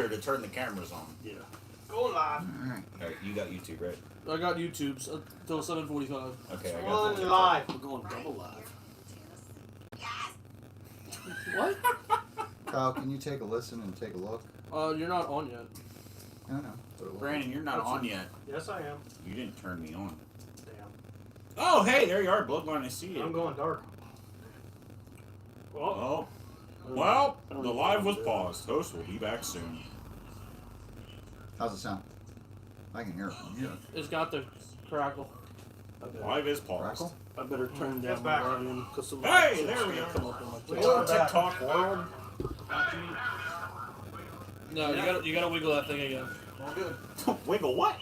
to turn the cameras on. Yeah. Go live. Alright, you got YouTube, right? I got YouTube's until 7:45. Okay, I got On the live. We're going double live. What? Kyle, can you take a listen and take a look? You're not on yet. I know. Brandon, you're not on yet. Yes, I am. You didn't turn me on. Damn. Oh, hey, there you are, Bloodline. I see you. I'm going dark. Oh. Well, the live was paused. Host will be back soon. How's it sound? I can hear it. Yeah. It's got the crackle. Live is paused. Crackle? I better turn It's down back. my volume because Hey, there we come are. up in my Hello, back. TikTok world. No, you gotta wiggle that thing again. All good. Wiggle what?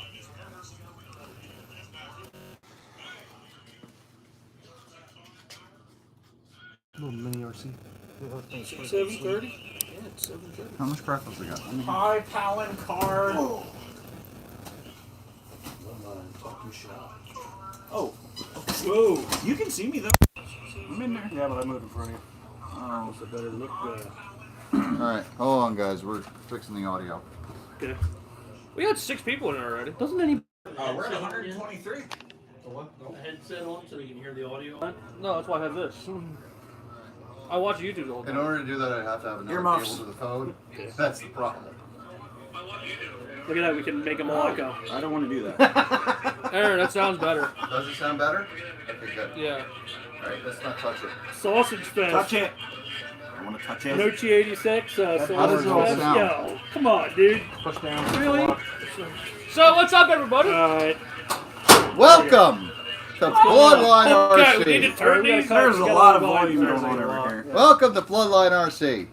Little mini RC. 7:30. Yeah, it's 7:30. How much breakfast we got? Hi, Palin card. Talking shop. Oh. Whoa. You can see me, though. I'm in there. Yeah, but I moved in front of you. Oh. So better look. Alright, hold on, guys. We're fixing the audio. Okay. We had 6 people in there already. Doesn't any We're at 123. headset on so you can hear the audio? No, that's why I have this. I watch YouTube the whole In time. order to do that, I have to have another Earmuffs. cable to the phone. Okay. That's the problem. Look at that. We can make them all echo. I don't want to do that. Aaron, that sounds better. Does it sound better? Okay, good. Yeah. Alright, let's not touch it. Sausage Fest. Touch it. I want to touch it. Nochi 86. How does Sausage it all Fest. sound? Yo, come on, dude. Push down. Really? So what's up, everybody? Alright. Welcome to Bloodline Okay, we need to RC. turn We gotta these. cut- There's a we gotta lot of volume volume going there. on over here. Welcome to Bloodline RC.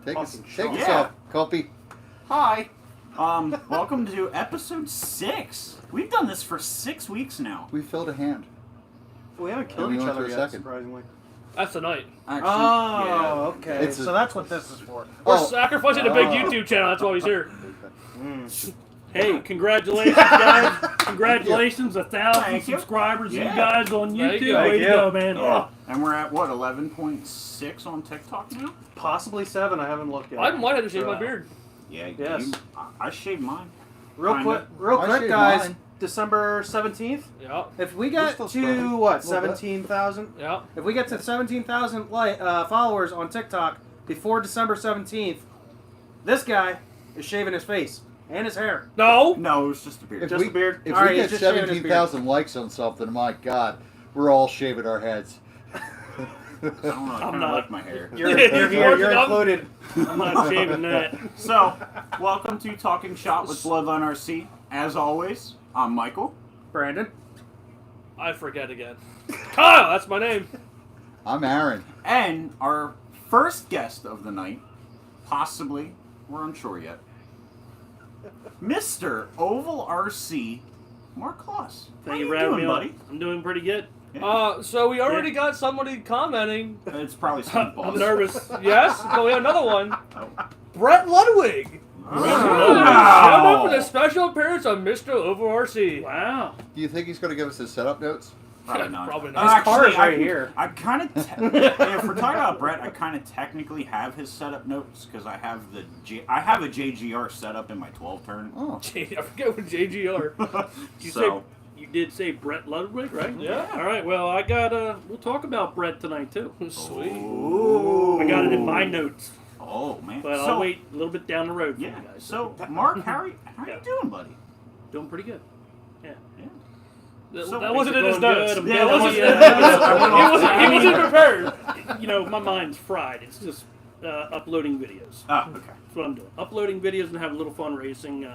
Take Fucking us shot. off, Copy. Hi. Welcome to episode 6. We've done this for 6 weeks now. We filled a hand. We haven't And killed we each went other to a yet, second. surprisingly. That's tonight. Actually, Oh, okay. It's a- So that's what this is for. We're Oh. sacrificing a big Oh. YouTube channel. That's why he's here. Hey, congratulations, guys. Congratulations, 1,000 Thank you. subscribers, Yeah. you guys on Thank YouTube. you. Way Thank to you. go, man. Yeah. And we're at, what, 11.6 on TikTok now? Possibly 7. I haven't looked yet. I might have to shave my beard. Yeah, Yes. I shaved mine. Real Kinda. I quick, shaved guys. mine. December 17th. Yeah. If we We're get still to spreading. what, A little bit. 17,000? Yeah. If we get to 17,000 followers on TikTok before December 17th, this guy is shaving his face and his hair. No. No, it was just a beard. Just a beard? If All we right, get he's just shaving his 17,000 likes on something, my God, we're all shaving our heads. I don't know, I kind of not. like my hair. You're here. You're Working on- included. I'm not shaving that. So, welcome to Talking Shop with Bloodline RC. As always, I'm Michael. Brandon. I forget again. Kyle, that's my name. I'm Aaron. And our first guest of the night, possibly, we're unsure yet, Mr. OvalRC, Mark Kloss. How Thank you you for having doing, me buddy? on. I'm doing pretty good. So we already got somebody commenting. It's probably some I'm nervous. Yes, but we have another one. Brett Ludwig. Wow. Shout out for the special appearance on Mr. OvalRC. Wow. Do you think he's going to give us his setup notes? Probably not. Probably not. His Actually, car is right I- here. I kind of, if we're talking about Brett, I kind of technically have his setup notes because I have I have a JGR setup in my 12 turn. Oh. I forget what JGR. You did say Brett Ludwig, right? Yeah. All right. Well, I got. We'll talk about Brett tonight too. Sweet. Ooh. I got it in my notes, Oh man! but so, I'll wait a little bit down the road for Yeah. you guys. So, Mark, how you Yeah. doing, buddy? Doing pretty good. Yeah. Yeah. That, So that wasn't in his going notes. good. Yeah, That that wasn't, was- he wasn't prepared. You know, my mind's fried. It's just uploading videos. Oh, okay. That's what I'm doing. Uploading videos and having a little fun racing,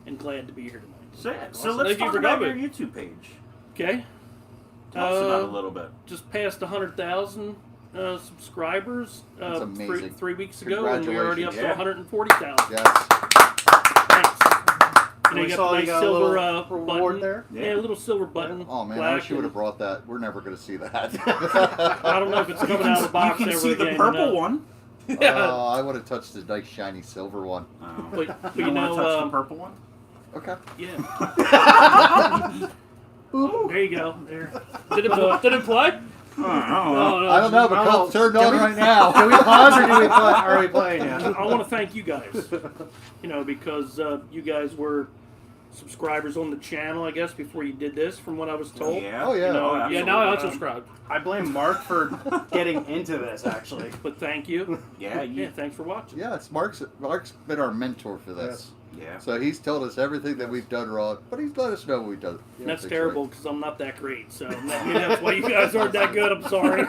and glad to be here tonight. So, Awesome. so let's Thank you talk for about your coming. YouTube page. Okay. Tell us about it a little bit. Just passed 100,000 subscribers That's amazing. 3 weeks ago, and we're already up to Congratulations. 140,000. Yes. Thanks. We You saw got you the got nice a silver little reward button there. Yeah, a little silver button. Oh, man, I plaque, wish you would have and brought that. We're never going to see that. I don't know if it's coming out of the box You can ever see again. the you purple know. one. I would have touched the nice, shiny silver one. Oh. But You you don't want to touch the know, purple one? Okay. yeah. There you go. There. Did it play? I don't know, but Colt's turned on right now. Do we pause or do we play? Are we playing now? I want to thank you guys. Because you guys were subscribers on the channel, I guess, before you did this, from what I was told. Yeah. Oh, yeah. Yeah, now I unsubscribed. I blame Mark for getting into this, actually. But thank you. Yeah, Yeah, thanks for watching. Yeah, Mark's been our mentor for this. Yeah. So he's told us everything that we've done wrong, but he's let us know what we've done. And that's terrible because I'm not that great. So maybe that's why you guys aren't that good. I'm sorry.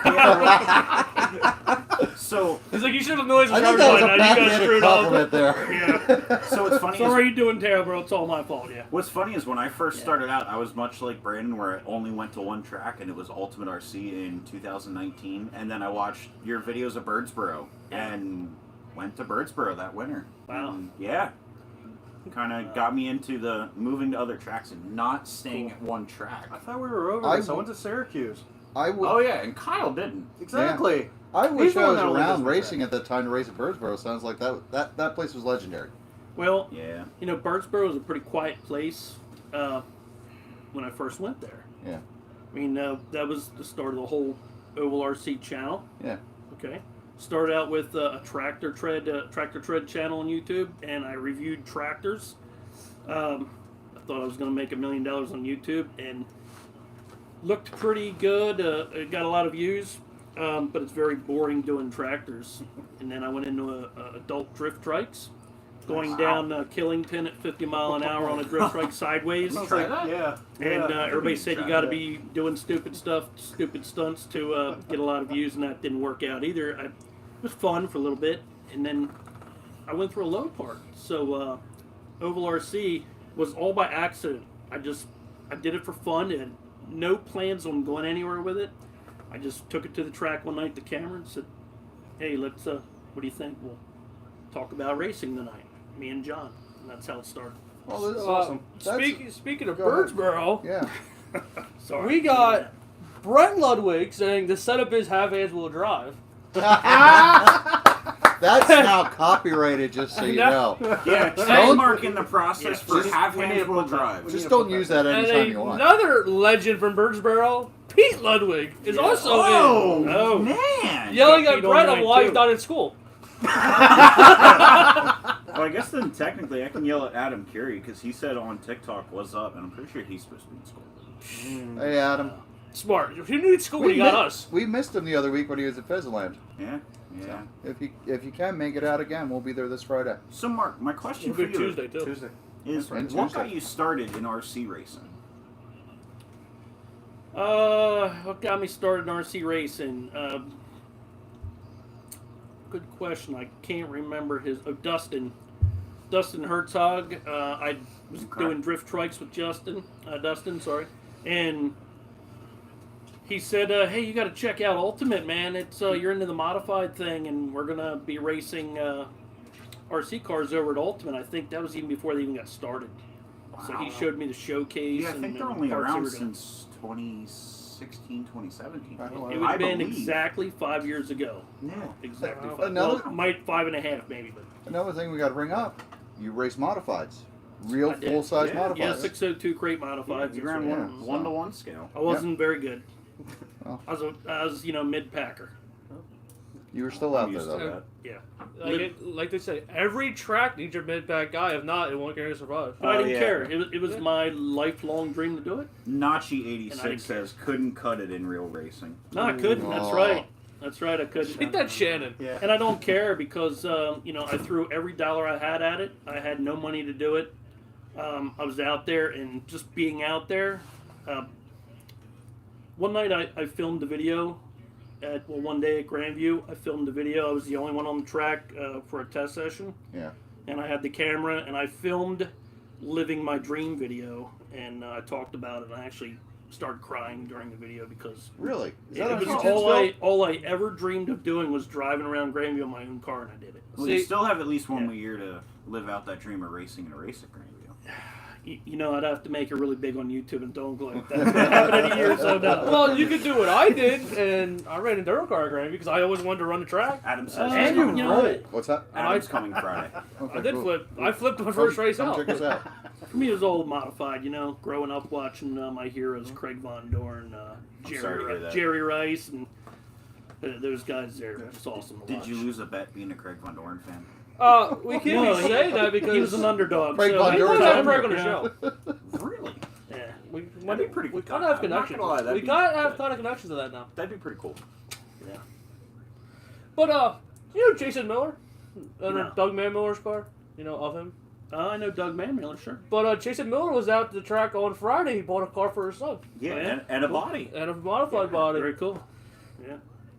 So He's like, you should have noise I and think that was a everybody. Now you guys backhanded screwed up. compliment there. Yeah. so it's funny. Sorry you're doing terrible. It's all my fault. Yeah. What's funny is when I first started out, I was much like Brandon, where I only went to one track, and it was Ultimate RC in 2019. And then I watched your videos of Birdsboro, and went to Birdsboro that winter. Wow. And yeah, kind of got me into the moving to other tracks and not staying at one track. I thought we were over this. I went to Syracuse. I would. Oh yeah, and Kyle didn't. Exactly. I wish He's the I one was that only around does the racing at that time to race at Birdsboro. Sounds like that place was legendary. Well, Yeah. Birdsboro is a pretty quiet place when I first went there. Yeah. I mean, that was the start of the whole OvalRC channel. Yeah. Okay. Started out with a tractor tread channel on YouTube, and I reviewed tractors. I thought I was going to make $1 million on YouTube, and looked pretty good. It got a lot of views, but it's very boring doing tractors. And then I went into adult drift trikes, going down Killington at 50 mile an hour on a drift trike sideways. Try that? Yeah. And everybody said you Try got to that. be doing stupid stunts to get a lot of views, and that didn't work out either. It was fun for a little bit, and then I went through a low part. So OvalRC was all by accident. I did it for fun, and no plans on going anywhere with it. I just took it to the track one night to Cameron and said, "Hey, let's what do you think? We'll talk about racing tonight." Me and John, and that's how it started. Well, this is awesome. Speaking of Go ahead. Birdsboro, Yeah. Sorry. we got Brett Ludwig saying the setup is half-hands wheel drive. That's now copyrighted, just so you know. Yeah, trademark in the process for Just- half-hand wheel drive. Just don't use that And anytime you want. another legend from Birdsboro, Pete Ludwig, is also Oh, in. Oh. man! Yelling got at Pete on Brett on tonight, why too. he's not in school. Well, I guess then technically I can yell at Adam Curie because he said on TikTok, "What's up?" and I'm pretty sure he's supposed to be in school. Hey, Adam. Smart. If you need school, you got us. We missed him the other week when he was at Pheasantland. Yeah, yeah. If you can make it out again, we'll be there this Friday. So, Mark, my question It'll for be you Tuesday, too. Tuesday. is, And what Tuesday. got you started in RC racing? What got me started in RC racing? Good question. I can't remember his. Oh, Dustin Herzog. I was Okay. doing drift trikes with Dustin, and he said, "Hey, you got to check out Ultimate, man. It's you're into the modified thing, and we're gonna be racing RC cars over at Ultimate." I think that was even before they even got started. So he Wow. showed me the showcase. Yeah, I and think they're the only parts they around were doing. since 2016, 2017. I don't know. It would have been believe. exactly 5 years ago. Yeah. Exactly. Wow. Five. Another- Well, might 5.5 maybe, but Another thing we got to bring up: you race modifieds, real I did. full size Yeah, modifieds. yeah, 602 crate modified. You ran Yeah. one to one scale. I wasn't very good. Well. I was mid packer. You were still out I'm there used to though. that. Yeah. Like they say, every track needs your mid-pack guy. If not, it won't get to survive. But I Oh, didn't yeah. care. It was my lifelong dream to do it. Nachi And I 86 didn't says couldn't cut it in real racing. No, I couldn't. That's Aw. right. That's right. I couldn't. Ain't that Shannon? Yeah. And I don't care because I threw every dollar I had at it. I had no money to do it. I was out there, and just being out there. One night I filmed a video one day at Grandview. I filmed a video. I was the only one on the track for a test session. Yeah. And I had the camera, and I filmed living my dream video, and I talked about it. And I actually started crying during the video because Really? Is it that on was YouTube still? all I ever dreamed of doing was driving around Grandview in my own car, and I did it. Well, you See- still have at least one Yeah. more year to live out that dream of racing in a race at Grandview. You know, I'd have to make it really big on YouTube and don't like that's what happened in a year, so no. Well, you could do what I did, and I ran enduro car Granby because I always wanted to run the track. Adam says and he's you coming. know what? What's that? Adam's coming Friday. Okay, I did cool. flip. I flipped my first race Come out. check us out. For me, it was all modified, you know, growing up watching my heroes, Craig Von Dorn, sorry to hear that. Jerry Rice, and those guys there. It's awesome to Did watch. you lose a bet being a Craig Von Dorn fan? We can't No, even say that because he was an underdog. Craig so Von we Dorn might was have Craig on the yeah. show. Really? Yeah. We That'd be pretty We cool. kind of have I'm not connections. gonna lie, that'd We be- kind of have kind of connections to that now. That'd be pretty cool. Yeah. But you know Jason Miller, No. Doug Miller's car. You know of him. I know Doug Manmiller, sure. But Jason Miller was out at the track on Friday. He bought a car for his son Yeah, Oh, yeah? and a body. and a modified body. Very cool. Yeah.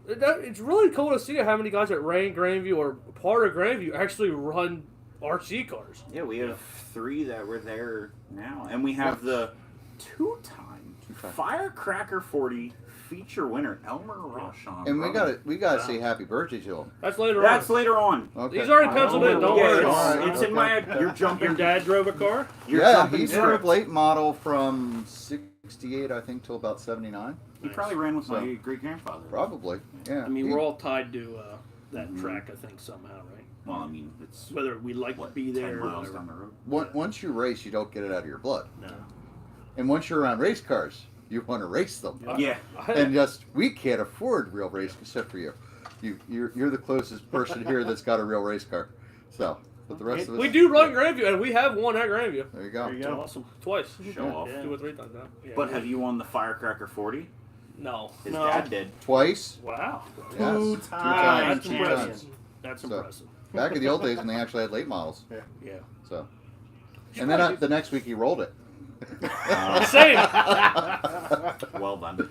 It's really cool to see how many guys that ran Grandview or part of Grandview actually run RC cars. Yeah, we have 3 that were there now, and we have the two-time Firecracker 40 feature winner Elmer Rochon. And we gotta say happy birthday to him. That's later That's on. later on. Okay. He's already penciled in. Don't yeah, worry. it's, All right, it's in okay. my. You're jumping. Your dad drove a car? You're Yeah, jumping he's script. a late model from 68, I think, till about 79. He probably ran with my So- great grandfather. Probably. Yeah. I mean, He- we're all tied to that track, I think, somehow, right? Well, I mean, it's Whether we like to be 10 there or miles whatever. down the road. Once you race, you don't get it out of your blood. No. And once you're around race cars, you want to race them. Yeah. And just we can't afford real race except for you. You're the closest person here that's got a real race car. So, but the rest of us, We do run Grandview, and we have won at Grandview There you go. There you go. Awesome. twice. Show Yeah. off. Yeah. 2 or 3 times now. Yeah. But have you won the Firecracker 40? No. His No. dad did. Twice. Wow. Yes. Two That's times. Two impressive. times. That's So- impressive. Back in the old days when they actually had late models. Yeah. So, and then the next week he rolled it. Same. Well done.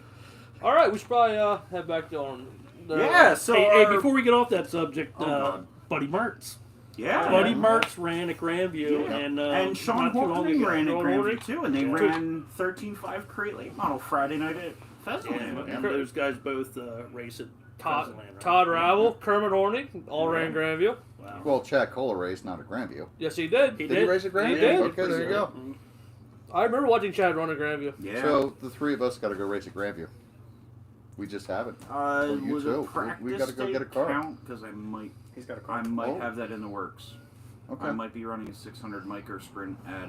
All right, we should probably head back on. Yeah. So Hey, our- before we get off that subject, Oh, God. Buddy Mertz. yeah. Buddy Mertz ran at Grandview, Yeah. and Sean not too long Horton ago. ran at Sean Grandview Horton. too, and they Yeah. ran 13.5 crate late model Friday night at Pheasantland. And those guys both race at Todd, Pheasantland, right? Todd Ravel, Kermit Horney, all ran Grandview. Wow. Well, Chad Kohler raced, not at Grandview. Yes, he did. He Did he race at Grandview? He did. Okay, there you go. I remember watching Chad run at Grandview. Yeah. So the 3 of us got to go race at Grandview. We just haven't. Well, you was too. a practice We gotta go day get a car. count because I might He's got a car. Oh. have that in the works. Okay. I might be running a 600 micro sprint at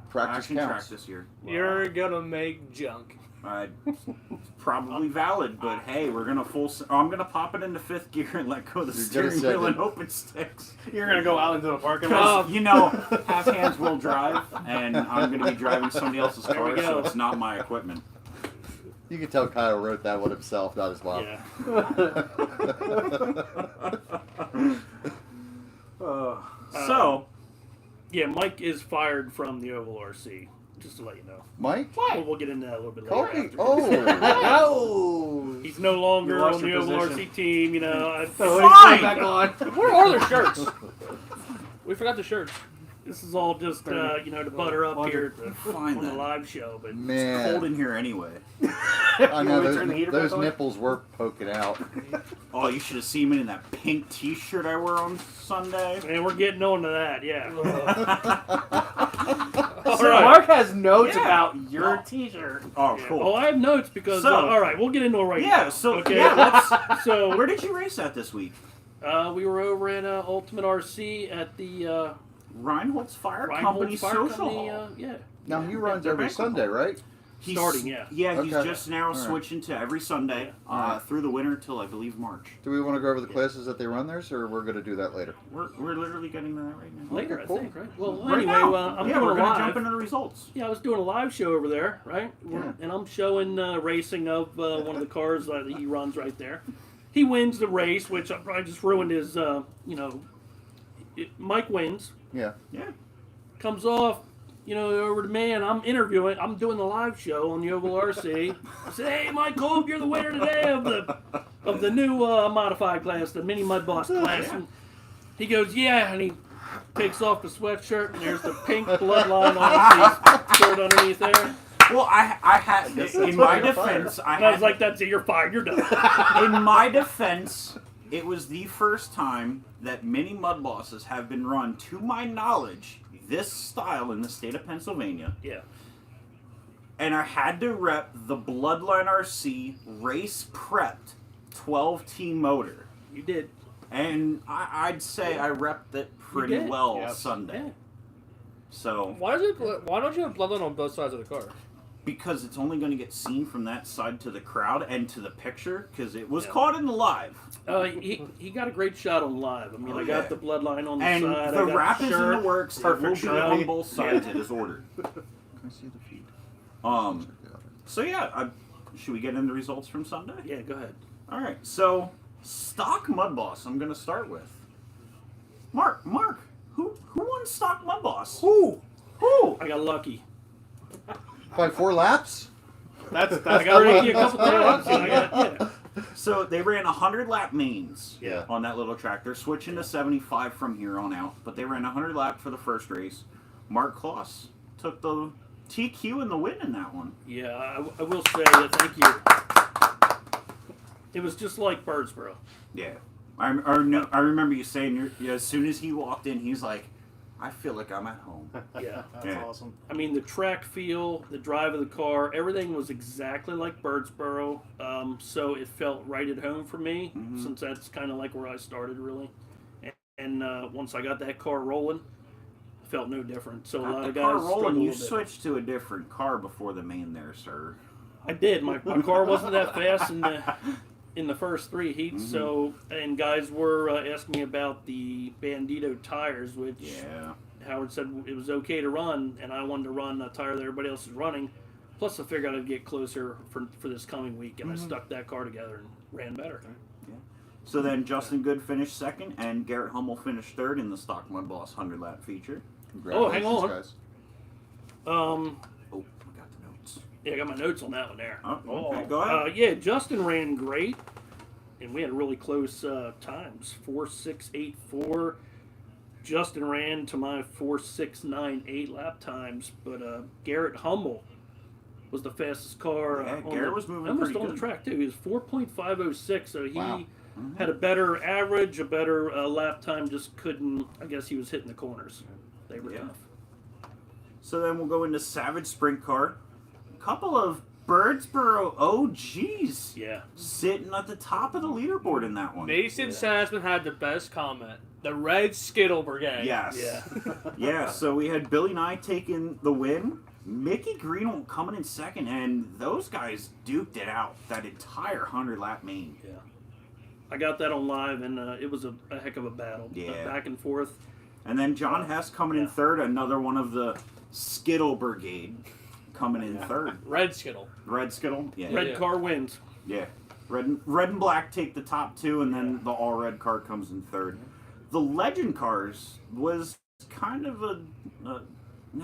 Practice Action Track counts. this year. You're gonna make junk. Probably valid, but hey, we're gonna I'm gonna pop it into 5th gear and let go of the You're gonna steering set wheel it. and open sticks. You're gonna go out into the parking lot. Because, you know, half hands will drive, and I'm gonna be driving somebody else's There we car, so go. it's not my equipment. You can tell Kyle wrote that one himself, not his mom. Yeah. So, Yeah, Mike is fired from the OvalRC, just to let you know. Mike? We'll get into that a little bit later. Kobe? afterwards. Oh. He's no longer You lost on the your OvalRC position. team, you know. So Fine. he's back on. Where are their shirts? We forgot the shirts. This is all just, you know, to butter up here fine on the then. live show, but It's Man. cold in here anyway. I know want me to turn the heater those back on? nipples were poking out. Oh, you should have seen me in that pink T-shirt I wore on Sunday. and we're getting on to that, yeah. So Mark has notes Yeah. about your No. T-shirt. Oh, Yeah. cool. Oh, I have notes because, So- all right, we'll get into it right now. Yeah. So Okay. yeah, let's. So, Where did you race at this week? we were over at Ultimate RC at the Reinhold's Fire Reinhold Company Fire Social Company, Hall. yeah. Now he runs They're every banquet Sunday, hall. right? He's Starting, yeah. Yeah, he's Okay. just now All right. switching to every Sunday through the winter till I believe March. Do we want to go over the classes that they run there, or we're going to do that later? We're literally getting to that right now. Later, cool. I think, right? Well, Right anyway, now. I'm yeah, doing we're a gonna live. jump into the results. Yeah, I was doing a live show over there, right? Yeah. And I'm showing racing of one of the cars that he runs right there. He wins the race, which I probably just ruined his, you know, Mike wins. Yeah. Yeah. Comes off, you know, over to me, and I'm interviewing. I'm doing the live show on the OvalRC. I said, "Hey, Mike Kolb, you're the winner today of the new modified class, the mini mud boss class." And he goes, "Yeah," and he takes off the sweatshirt, and there's the pink bloodline on his shirt underneath there. Well, I had in my defense, And I was like, "That's it. You're fired. You're done." in my defense, it was the first time that mini mud bosses have been run, to my knowledge, this style in the state of Pennsylvania. Yeah. And I had to rep the Bloodline RC race prepped 12T motor. You did. And I'd say I repped it pretty did. well Yes. Sunday. Yeah. So, Why don't you have Bloodline on both sides of the car? because it's only going to get seen from that side to the crowd and to the picture, because it was Yeah. caught in the live. He got a great shot on live. I mean, I got yeah. the bloodline on the And side. the I got wrap the is in shirt. the works. It Perfect will be shot. on both sides. It is ordered. Can I see the feed? So yeah, should we get into results from Sunday? Yeah, go ahead. All right. So stock Mud Boss. I'm going to start with Mark. Who won stock Mud Boss? Who? I got lucky. By 4 laps? That's I got lucky pretty. a couple times. And yeah. So they ran 100 lap mains Yeah. on that little track. They're switching to 75 from here on out, but they ran 100 lap for the first race. Mark Kloss took the TQ and the win in that one. Yeah, I will say that. Thank you. It was just like Birdsboro. Yeah. I remember you saying as soon as he walked in, he's like, I feel like I'm at home. Yeah. That's Yeah. awesome. I mean, the track feel, the drive of the car, everything was exactly like Birdsboro. So it felt right at home for me, Mhm. since that's kind of like where I started, really. And once I got that car rolling, it felt no different. So a lot The of car guys struggled rolling, a you little bit. switched to a different car before the main there, sir. I did. My car wasn't that fast in the first 3 heats. Mhm. So, and guys were asking me about the Bandito tires, which Yeah. Howard said it was okay to run, and I wanted to run a tire that everybody else is running. Plus, I figured I'd get closer for this coming week, and I stuck that car together and ran better. So then Justin Good finished second, and Garrett Hummel finished third in the Stock Mud Boss 100 lap feature. Oh, hang on. Guys. Oh, we got the notes. Yeah, I got my notes on that one there. Oh, okay, go ahead. Yeah, Justin ran great, and we had really close times. 4.684. Justin ran to my 4.698 lap times, but Garrett Hummel was the fastest car. Yeah, on Garrett the, was moving almost pretty on good. the track too. He was 4.506, so he Wow. had a better average, a better lap time. Just couldn't. I guess he was hitting the corners. They were Yeah. tough. So then we'll go into Savage Sprint Car. A couple of Birdsboro OGs Yeah. sitting at the top of the leaderboard in that one. Mason Sasman had the best comment. The Red Skittle Brigade. Yes. Yeah. Yeah, so we had Billy Nye taking the win, Mickey Greenwald coming in second, and those guys duked it out that entire 100 lap main. Yeah. I got that on live, and it was a heck of a battle. Yeah. Back and forth. And then John Hess coming in Yeah. third, another one of the Skittle Brigade coming in third. Red Skittle. Red Skittle? Yeah. Red Yeah. car wins. Yeah. Red and black take the top two, and then the all red car comes in third. The Legend cars was kind of it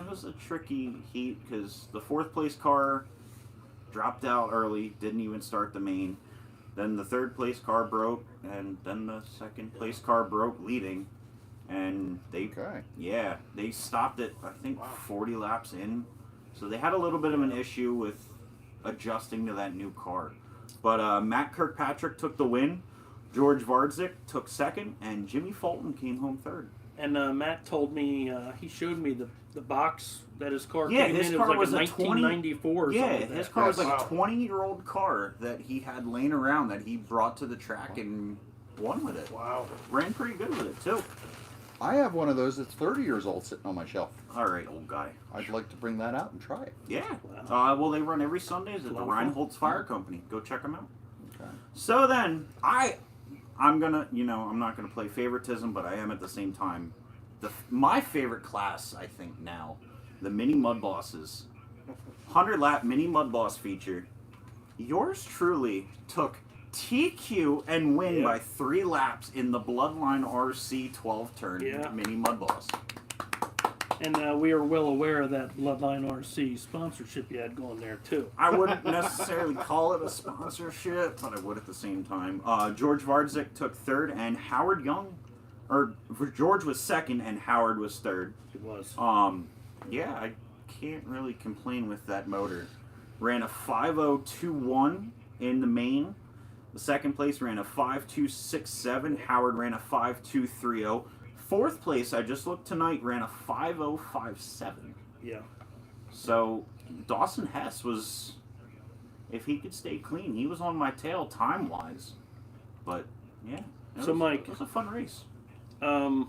was a tricky heat because the fourth place car dropped out early, didn't even start the main. Then the third place car broke, and then the second place car broke leading, and they stopped it. I think 40 laps in, so they had a little bit of an issue with adjusting to that new car. But Matt Kirkpatrick took the win. George Vardzik took second, and Jimmy Fulton came home third. And Matt told me, he showed me the box that his car Yeah, came his in. car It was was like a a 20 1994 or Yeah, something like his that. car was like Wow. a 20-year-old car that he had laying around that he brought to the track and won with it. Wow. Ran pretty good with it, too. I have one of those that's 30 years old sitting on my shelf. All right, old guy. I'd like to bring that out and try it. Yeah. Wow. Well, they run every Sundays at the Wow. Reinhold's Fire Company. Go check them out. Okay. So then, I'm gonna, I'm not gonna play favoritism, but I am at the same time. My favorite class, I think now, the Mini Mud Bosses, 100 lap Mini Mud Boss feature. Yours truly took TQ and win by 3 laps in the Bloodline RC 12 turn Mini Mud Boss. And we are well aware of that Bloodline RC sponsorship you had going there, too. I wouldn't necessarily call it a sponsorship, but I would at the same time. George Vardzik took third, and Howard Young, George was second, and Howard was third. It was. Yeah, I can't really complain with that motor. Ran a 5.021 in the main. The second place ran a 5.267. Howard ran a 5.230. Fourth place, I just looked tonight, ran a 5:057. Yeah. So Dawson Hess was, if he could stay clean, he was on my tail time wise. But yeah, Mike, it was a fun race. I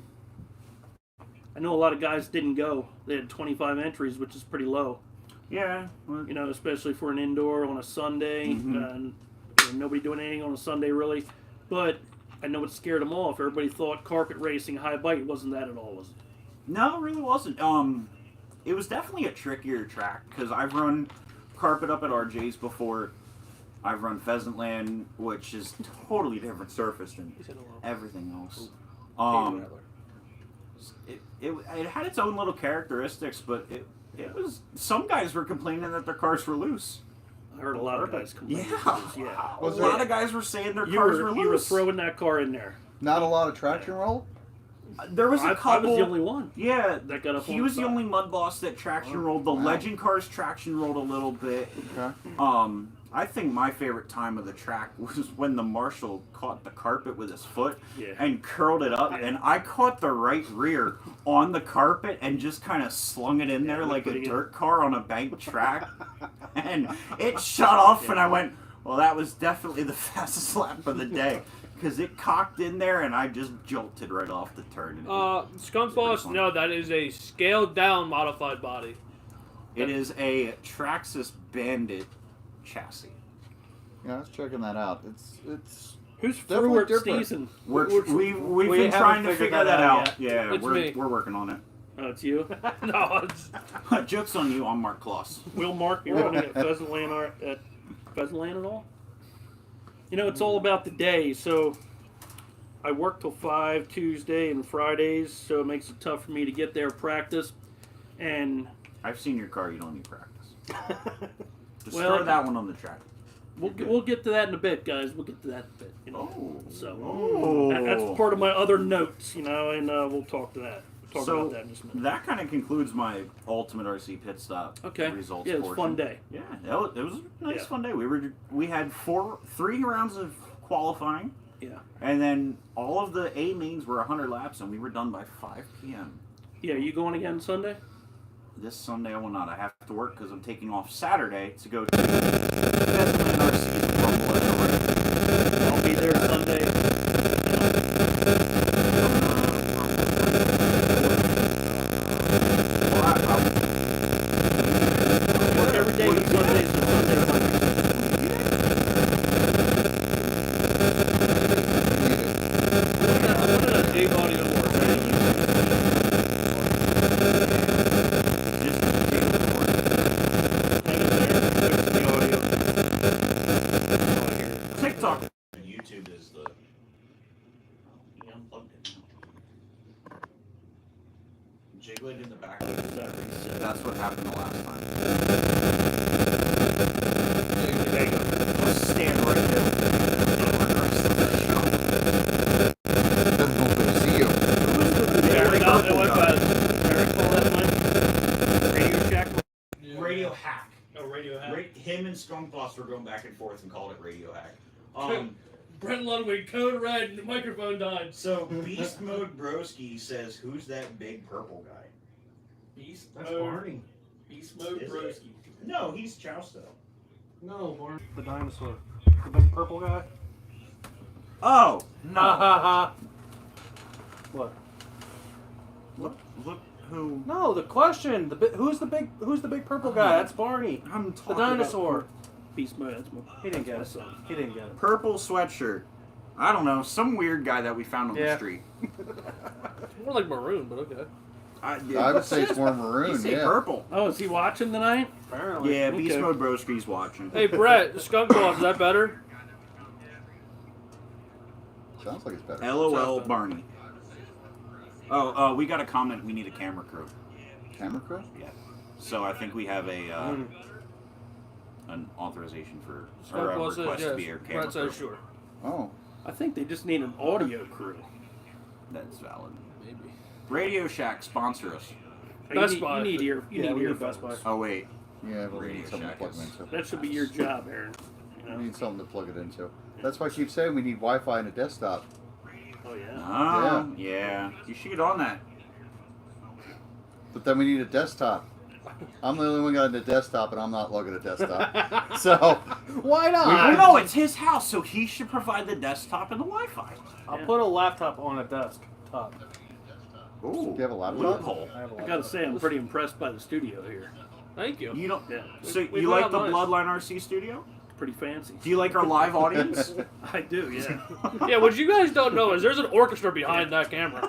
know a lot of guys didn't go. They had 25 entries, which is pretty low. Yeah, well, You know, especially for an indoor on a Sunday, and nobody doing anything on a Sunday really. But I know it scared them off. Everybody thought carpet racing, high bite wasn't that at all, was it? no, it really wasn't. It was definitely a trickier track because I've run carpet up at RJ's before. I've run Pheasant Land, which is totally different surface than everything else. It had its own little characteristics, but it was. Some guys were complaining that their cars were loose. I heard a lot of guys complain. Yeah, a Was lot there- of guys were saying their cars were loose. You were throwing that car in there. Not a lot of traction roll. There was a I couple. was the only one. Yeah, that got up. he on was the side. only mud boss that traction rolled. The Wow. legend cars traction rolled a little bit. Okay. I think my favorite time of the track was when the marshal caught the carpet with his foot and curled it up, and I caught the right rear on the carpet and just kind of slung it in there like a dirt car on a banked track, and it shut off, and I went, well, that was definitely the fastest lap of the day. Because it cocked in there and I just jolted right off the turn. Skunk Boss, no, that is a scaled down modified body. It is a Traxxas Bandit chassis. Yeah, I was checking that out. It's Who's definitely Fruit different. Steeson? We've we been haven't trying to figured figure that that out out. Yeah, It's me. we're working on it. Oh, it's you. No, it's, Joke's on you, I'm Mark Kloss. Will Mark be running at Pheasant Land at all? You know, it's all about the day. So I work till 5 Tuesday and Fridays, so it makes it tough for me to get there, practice, and I've seen your car, you don't need practice. Just Well, throw that one on the track. we'll get to that in a bit, guys. We'll get to that in a bit. You know, Oh. so that's part of my other notes, you know, and we'll talk to that. We'll talk about that in just a minute. That kind of concludes my Ultimate RC pit stop Okay. results Yeah, it was a portion. fun day. Yeah, it was a nice Yeah. fun day. We had 3 rounds of qualifying, Yeah. and then all of the A mains were 100 laps, and we were done by 5 p.m. Yeah, you going again Sunday? This Sunday I will not. I have to work because I'm taking off Saturday to go to Pheasant RC's Rumble at the Ring. I'll be there Sunday. Work every day but Sundays and Sundays. what did a J body award? TikTok. YouTube is the. He unplugged it. Jiggle it in the back. That's what happened the last time. There you go. Just stand right there. doesn't open to see you. Very Purple good. What guy. was Eric call that Mike? Radio Shack? Radio Hack. Oh, Radio Hack. Him and Skunk Boss were going back and forth and called it Radio Hack. Brent Ludwig, code red, and the microphone died. So Beast Mode Broski says, "Who's that big purple guy?" Beast That's Mode. Barney. Beast Mode Is it? Broski. No, he's Chowsto. No, Barney. The dinosaur. The big purple guy. Oh Ha ha ha. What? Look who No, the question. Who's the big purple guy? That's Barney. I'm The talking dinosaur. Beast Mode. That's my. He didn't get it. He didn't get it. Purple sweatshirt. I don't know, some weird guy that we found on the Yeah. street. More like maroon, but okay. I would say it's more maroon. You say Yeah. purple. Oh, is he watching tonight? Apparently. Yeah, Beast Okay. Mode Broski's watching. Hey, Brett, the Skunk Boss, is that better? Sounds like it's better. LOL Barney. Oh, we got a comment. We need a camera crew. Camera crew? Yeah. So I think we have a an authorization for or Skunk a Boss request says to be yes. our camera Brett crew. says sure. Oh. I think they just need an audio crew. That's valid. Maybe. Radio Shack sponsor us. Best Buy. You need ear. You Yeah, need we need earphones. Best Buy. Oh wait, Yeah, but we Radio need something to Shack plug is- them into. That should be your job, Aaron. You We know? need something to plug it into. That's why I keep saying we need Wi-Fi and a desktop. Oh yeah. Oh, yeah. You should get on that. But then we need a desktop. I'm the only one got a desktop, and I'm not logging a desktop. So Why not? Well, no, it's his house, so he should provide the desktop and the Wi-Fi. I'll put a laptop on a desktop. Ooh, do you have a laptop? loophole. I have a I gotta say, I'm pretty impressed by the studio here. Thank you. You don't. Yeah, So we you got like the nice. Bloodline RC studio? pretty fancy. Do you like our live audience? I do, yeah. Yeah, what you guys don't know is there's an orchestra behind that camera.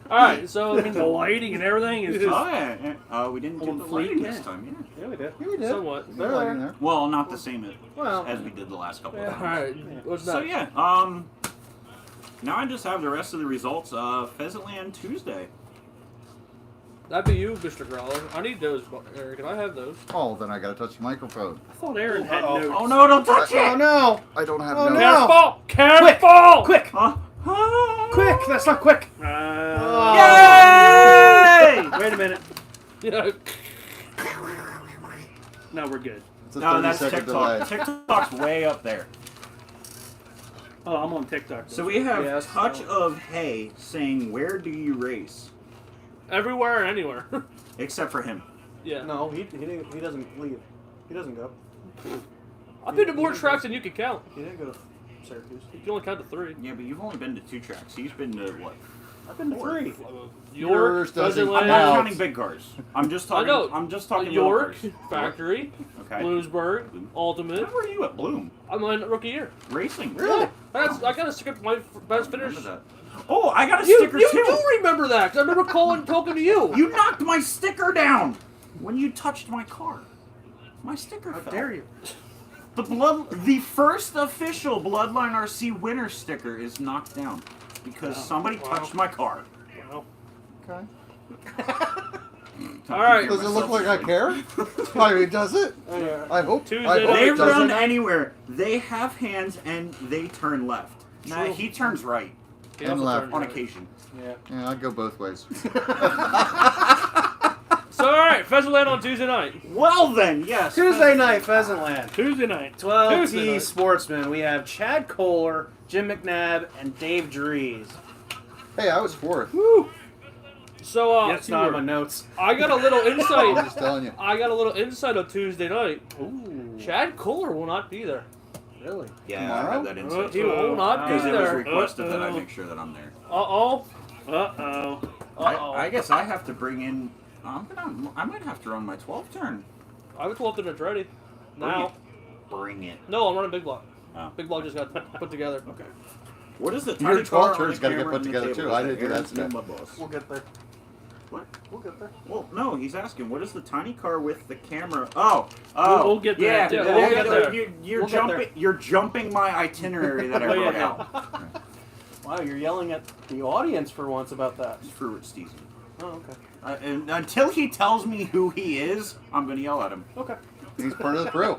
All right, so I mean, the lighting and everything is Oh just. yeah. We didn't do On the fleek, lighting yeah. this time. Yeah. Yeah, we did. Yeah, we did. somewhat. There's lighting there. Well, not the same as, Well, as we did the last couple of yeah. All times. right, what's So next? yeah. Now I just have the rest of the results. Pheasantland Tuesday. That'd be you, Mr. Growler. I need those, Eric. Can I have those? Oh, then I gotta touch the microphone. I thought Aaron had Uh-oh. notes. Oh no! Don't touch Oh it! no! I don't have Oh, no. no. Careful! Careful! quick, Oh. quick! That's not quick. Yay! Wait a minute. Yeah. No, we're good. It's a No, 30 that's second TikTok. delay. TikTok's way up there. Oh, I'm on TikTok. So we have Yes. Touch of Hay saying, "Where do you race?" Everywhere and anywhere. Except for him. Yeah. No, he doesn't leave. He doesn't go. I've been to more tracks than you can count. He didn't go to Syracuse. You can only count to 3. Yeah, but you've only been to 2 tracks. He's been to what? I've been to 3. York, Yours doesn't I'm Pheasantland, not count. counting big cars. I'm just talking. know. I'm just talking little York, cars. Factory, Okay. Bloomsburg, Ultimate. How are you at Bloom? I'm on rookie year. Racing. Really? I got to skip my best finish. Remember that. Oh, I got a You sticker too. do remember that? 'Cause I remember talking to you. You knocked my sticker down when you touched my car. My sticker How fell. dare you? The first official Bloodline RC winner sticker is knocked down because somebody touched my car. Well, Okay. all right. Does it look like I care? I mean, does it? Yeah. I hope. Tuesday I hope night. They it doesn't. run anywhere. They have hands and they turn left. Nah, True. he turns right He And also left. turned on right. occasion. Yeah. Yeah, I'd go both ways. So, all right, Pheasantland on Tuesday night. Well then, yes. Tuesday night, Pheasantland. Tuesday night. 12 Tuesday T night. Sportsman. We have Chad Kohler, Jim McNabb, and Dave Drees. Hey, I was fourth. Woo! So, Yes, It's you not in were. my notes. I got a little I'm insight. just telling you. I got a little insight on Tuesday night. Ooh. Chad Kohler will not be there. Really? Yeah, I Tomorrow? have that insight. He will not be Because it was there. requested that I Uh-oh. make sure that I'm there. Uh-oh. Uh-oh. I guess I have to bring in. I might have to run my 12 turn. I was 12 minutes ready. Now. Bring it. No, I'm running Big Block. Oh. Big Block just got put together. Okay. What is the Your tiny 12 car on turn's the gotta get camera put and the together, table? too. I Is didn't do that Aaron's today. my boss. We'll get there. What? We'll get there. Well, no, he's asking, what is the tiny car with the camera? Oh, We'll get there. Yeah, Yeah, we'll get there. You're We'll get jumping. there. You're jumping my itinerary that I Oh, yeah, wrote yeah. out. Wow, you're yelling at the audience for once about that. It's for Rich Steezy. Oh, okay. And until he tells me who he is, I'm gonna yell at him. Okay. He's part of the crew.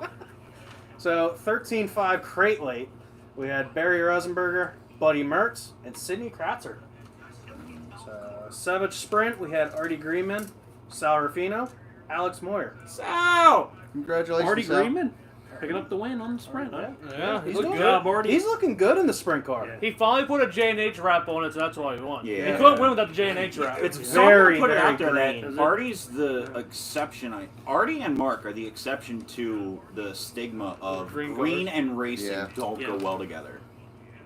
So 13-5 crate late. We had Barry Rosenberger, Buddy Mertz, and Sidney Kratzer. So Savage Sprint, we had Artie Greenman, Sal Rufino, Alex Moyer. Sal! Congratulations, Artie Sal. Greenman picking up the win on the sprint, huh? Yeah, He's look doing good. job, Artie. He's looking good in the sprint car. Yeah. He finally put a J&H wrap on it, so that's why he won. Yeah. He couldn't win without the J&H wrap. It's Someone very, put it very out there green. that Artie's the exception. Artie and Mark are the exception to the stigma of Green green cars. and racing Yeah. don't go Yeah. well together.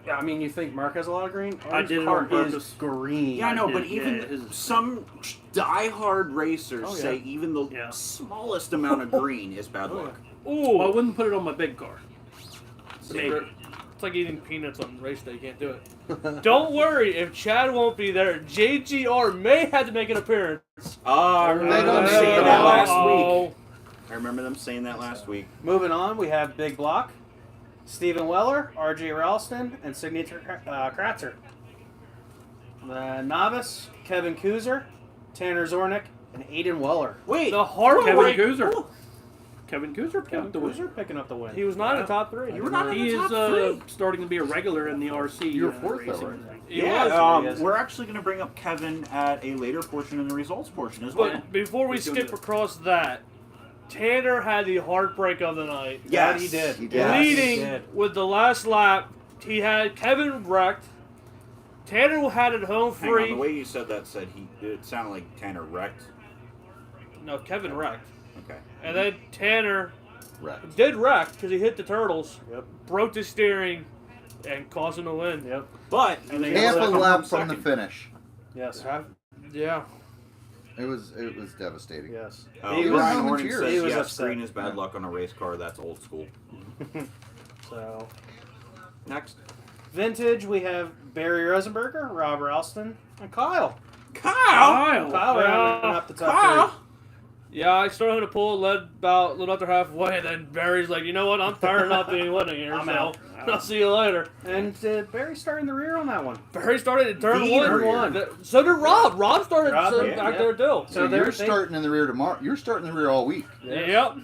Yeah, I mean, you think Mark has a lot of green? I Artie's did it car on purpose. is green. Yeah, I know, Yeah, but even yeah, his- some diehard racers Oh, yeah. say even the Yeah. smallest amount of green is bad Oh, luck. Well, I Ooh. wouldn't put it on my big car. Secret. It's like eating peanuts on race day. You can't do it. Don't worry. If Chad won't be there, JGR may have to make an appearance. I They remember don't them say saying that. that last Uh-oh. week. I remember them saying that last week. Moving on, we have Big Block, Stephen Weller, RJ Ralston, and Signature Kratzer. The novice, Kevin Kuzer, Tanner Zornick, and Aiden Weller. Wait, The hard Kevin break. Kuzer. Kevin Kuzer picking Kevin up the win. Kuzer picking up the win. He was not in the top 3. You were not in He the is top 3. starting to be a regular in the RC. You were fourth, though, racing, right? I think. He Yeah, was. he is. we're actually going to bring up Kevin at a later portion in the results portion as well. But before we He's doing skip good. across that, Tanner had the heartbreak of the night. Yes, he did. He did. Yes, he Leading did. with the last lap, he had Kevin wrecked. Tanner had it home Hang on, free. the way you said that it sounded like Tanner wrecked. No, Kevin wrecked. Okay. And then Tanner Wrecked. did wreck because he hit the turtles, Yep. broke the steering, and caused him to win. Yep. But And they Half a also come lap home from the second. finish. Yes. Yeah. It was devastating. Yes. Oh, He was Ryan on the Horning cheers. says, He was yes, upset. green is bad luck on a race car. That's old school. So, Next. vintage, we have Barry Rosenberger, Rob Ralston, and Kyle. Kyle! Kyle rounding up the top Kyle! Yeah, I started on the pool, led about a little after halfway, and then Barry's like, you know what, I'm turning up the winning here, I'm so out. I'll see you later. three. And Barry started in the rear on that one. Barry started in turn The one. rear. So did Rob. Rob started Rob, back yeah. there too. So So they're- you're starting in the rear tomorrow. You're starting in the rear all week. Yes. Yep.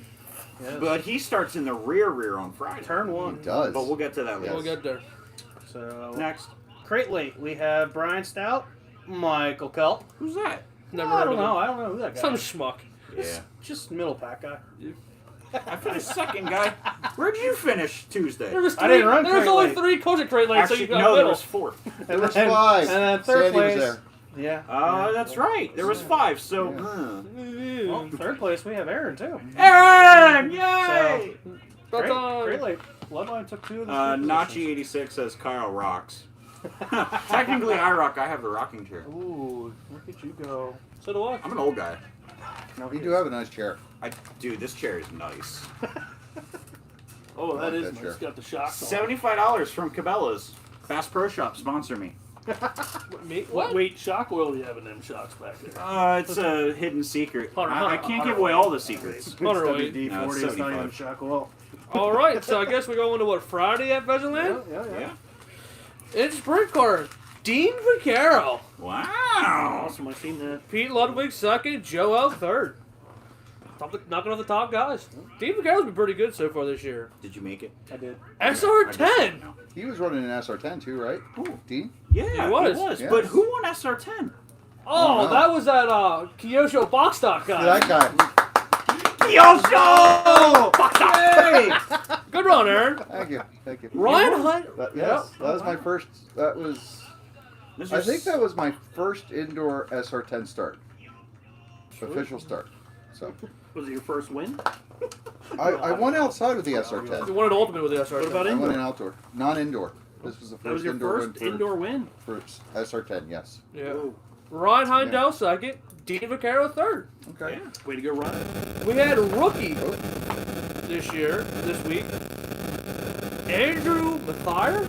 Yes. But he starts in the rear on Friday. Turn He one. does. But we'll get to that later. We'll get there. So, Next. crate late, we have Brian Stout, Michael Kelp. Who's that? Never I heard don't of know. him. I don't know who that guy Some is. schmuck. Yeah. Just middle pack guy. I finished second, guy. Where'd you finish Tuesday? There was I didn't run There was crate only late. 3 coach at crate late, so Actually, you got no, there middle. was 4. There was 5. And then third Sandy place. was there. Yeah. Oh, that's right. There was 5. So, Yeah. Well, third place, we have Aaron, too. Aaron! Yay! But, Crate late. Bloodline took 2 of the Nachi86 says Kyle rocks. Technically, I rock. I have the rocking chair. Ooh, look at you go. so do I. I'm an old guy. No, You do have a nice chair. Dude, this chair is nice. Oh, that I like is that nice. chair. It's got the shocks on. $75 from Cabela's. Bass Pro Shop, sponsor me. Me? What weight shock oil do you have in them shocks back there? It's a hidden secret. Hunter, I can't give away all the secrets. Hunter, It's wait. WD-40, No, it's it's not 75. even shock oil. All right, so I guess we're going to what, Friday at Yeah, Vegeland? yeah. It's sprint car. Dean Vaccaro. Wow. Awesome, I've seen that. Pete Ludwig second, Joel third. Knocking off the top guys. Dean Vaccaro's been pretty good so far this year. Did you make it? I did. SR10. He was running an SR10 too, right? Who? Dean? Yeah, He was. Yeah. But who won SR10? Oh, no. that was that Kyosho box stock guy. That guy. Kyosho! Hey! Good run, Aaron. Thank you. Thank you. Ryan Hunt. Yes, that was my first. That was. This I is- think that was my first indoor SR10 start. Official start. So Was it your first win? I won outside with the You SR10. won an ultimate with the SR10. What about I indoor? went in outdoor, non-indoor. This was the That was first your indoor first win indoor win. for SR10. Yes. Yeah. Ryan Heindel second, Dean Vaccaro third. Okay. Yeah. Way to go, Ryan. We had a rookie this week. Andrew Mathier?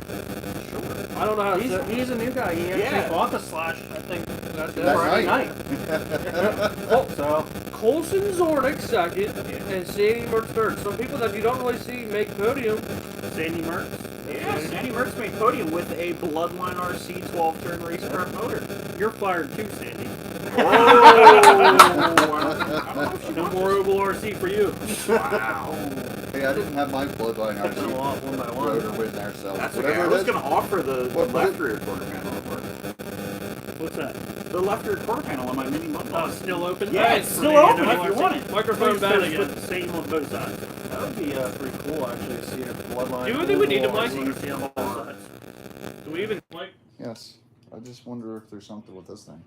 I don't know how to say it. He's a new guy. He actually Yeah. bought the Slash, I think, That's That Friday night. night. So, Colson Zornick second, and Sandy Mertz third. Some people that you don't really see make podium. Sandy Mertz. Yeah, Sandy Mertz made podium with a Bloodline RC 12-turn racecraft motor. You're fired too, Sandy. No Oh! more Oval RC for you. Wow. Hey, I didn't have my bloodline I've been RC off one by rotor one. win there, so That's okay. whatever I it was is. going to offer the What- left rear quarter panel report. What's that? The left rear quarter panel on my mini mud Oh, box. it's still open? Yeah, Alright, it's for still me, open Oval if you RC. want it. Microphone bad Put again. the same on both sides. That would be pretty cool, actually, to see a bloodline. Do we think we need a Oval mic? RC. Want to see on both sides. Do we even like? Yes. I just wonder if there's something with this thing.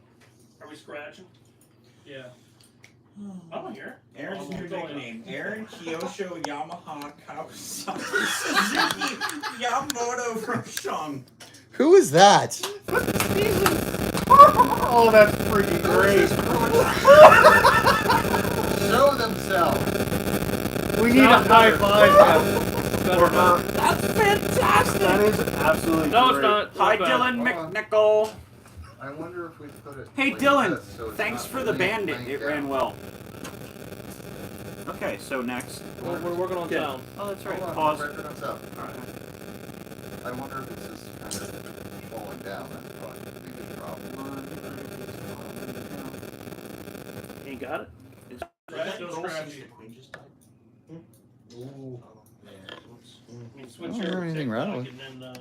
Are we scratching? Yeah. I don't hear. Aaron's new nickname, Aaron Kyosho Yamaha Kawasaki Suzuki Yamamoto from Shung. Who is that? Oh, that's freaking great. Show themselves. We need a high five. Better not. That's fantastic! That is absolutely No, great. it's not. It's Hi, not bad. Dylan Hold on. McNichol. I wonder if we put it. Hey, like Dylan. this, so it's Thanks not for the laying- bandit. laying It down. ran well. Okay, so next. We're working on Yeah. sound. Oh, that's right. Hold on, Pause. record comes up. I wonder if it's just kind of falling down. That's probably the biggest problem. Ain't got it? Still scratchy. I mean, switch I don't your hear anything TikTok rattling. and then,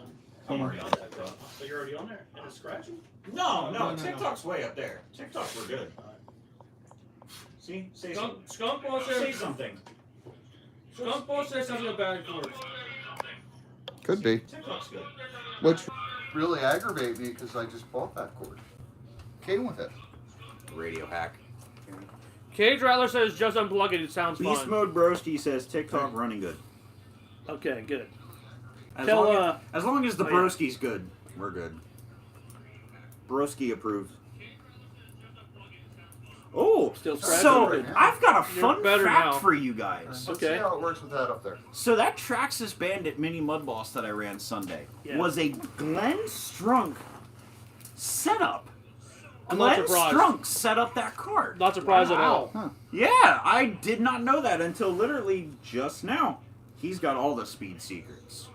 I'm already on that. So you're already on there? And it's scratching? No, TikTok's way up there. TikTok, we're good. See? Say Skunk Ball Say says something. Skunk Ball says something about it. Could be. TikTok's good. Which really aggravate me because I just bought that cord. Came with it. Radio hack. Cage Rattler says just unplug it. It sounds Beast fun. Mode Broski says TikTok running good. Okay, good. As Tell, long as the oh, yeah. Broski's good, we're good. Broski approved. Oh, Still scratching? so Good. I've got a You're fun better fact now. for you guys. Let's Okay. see how it works with that up there. So that Traxxas Bandit Mini Mud Boss that I ran Sunday Yeah. was a Glenn Strunk setup. I'm not Glenn surprised. Strunk set up that card. Not surprised at all. Huh. Yeah, I did not know that until literally just now. He's got all the speed secrets.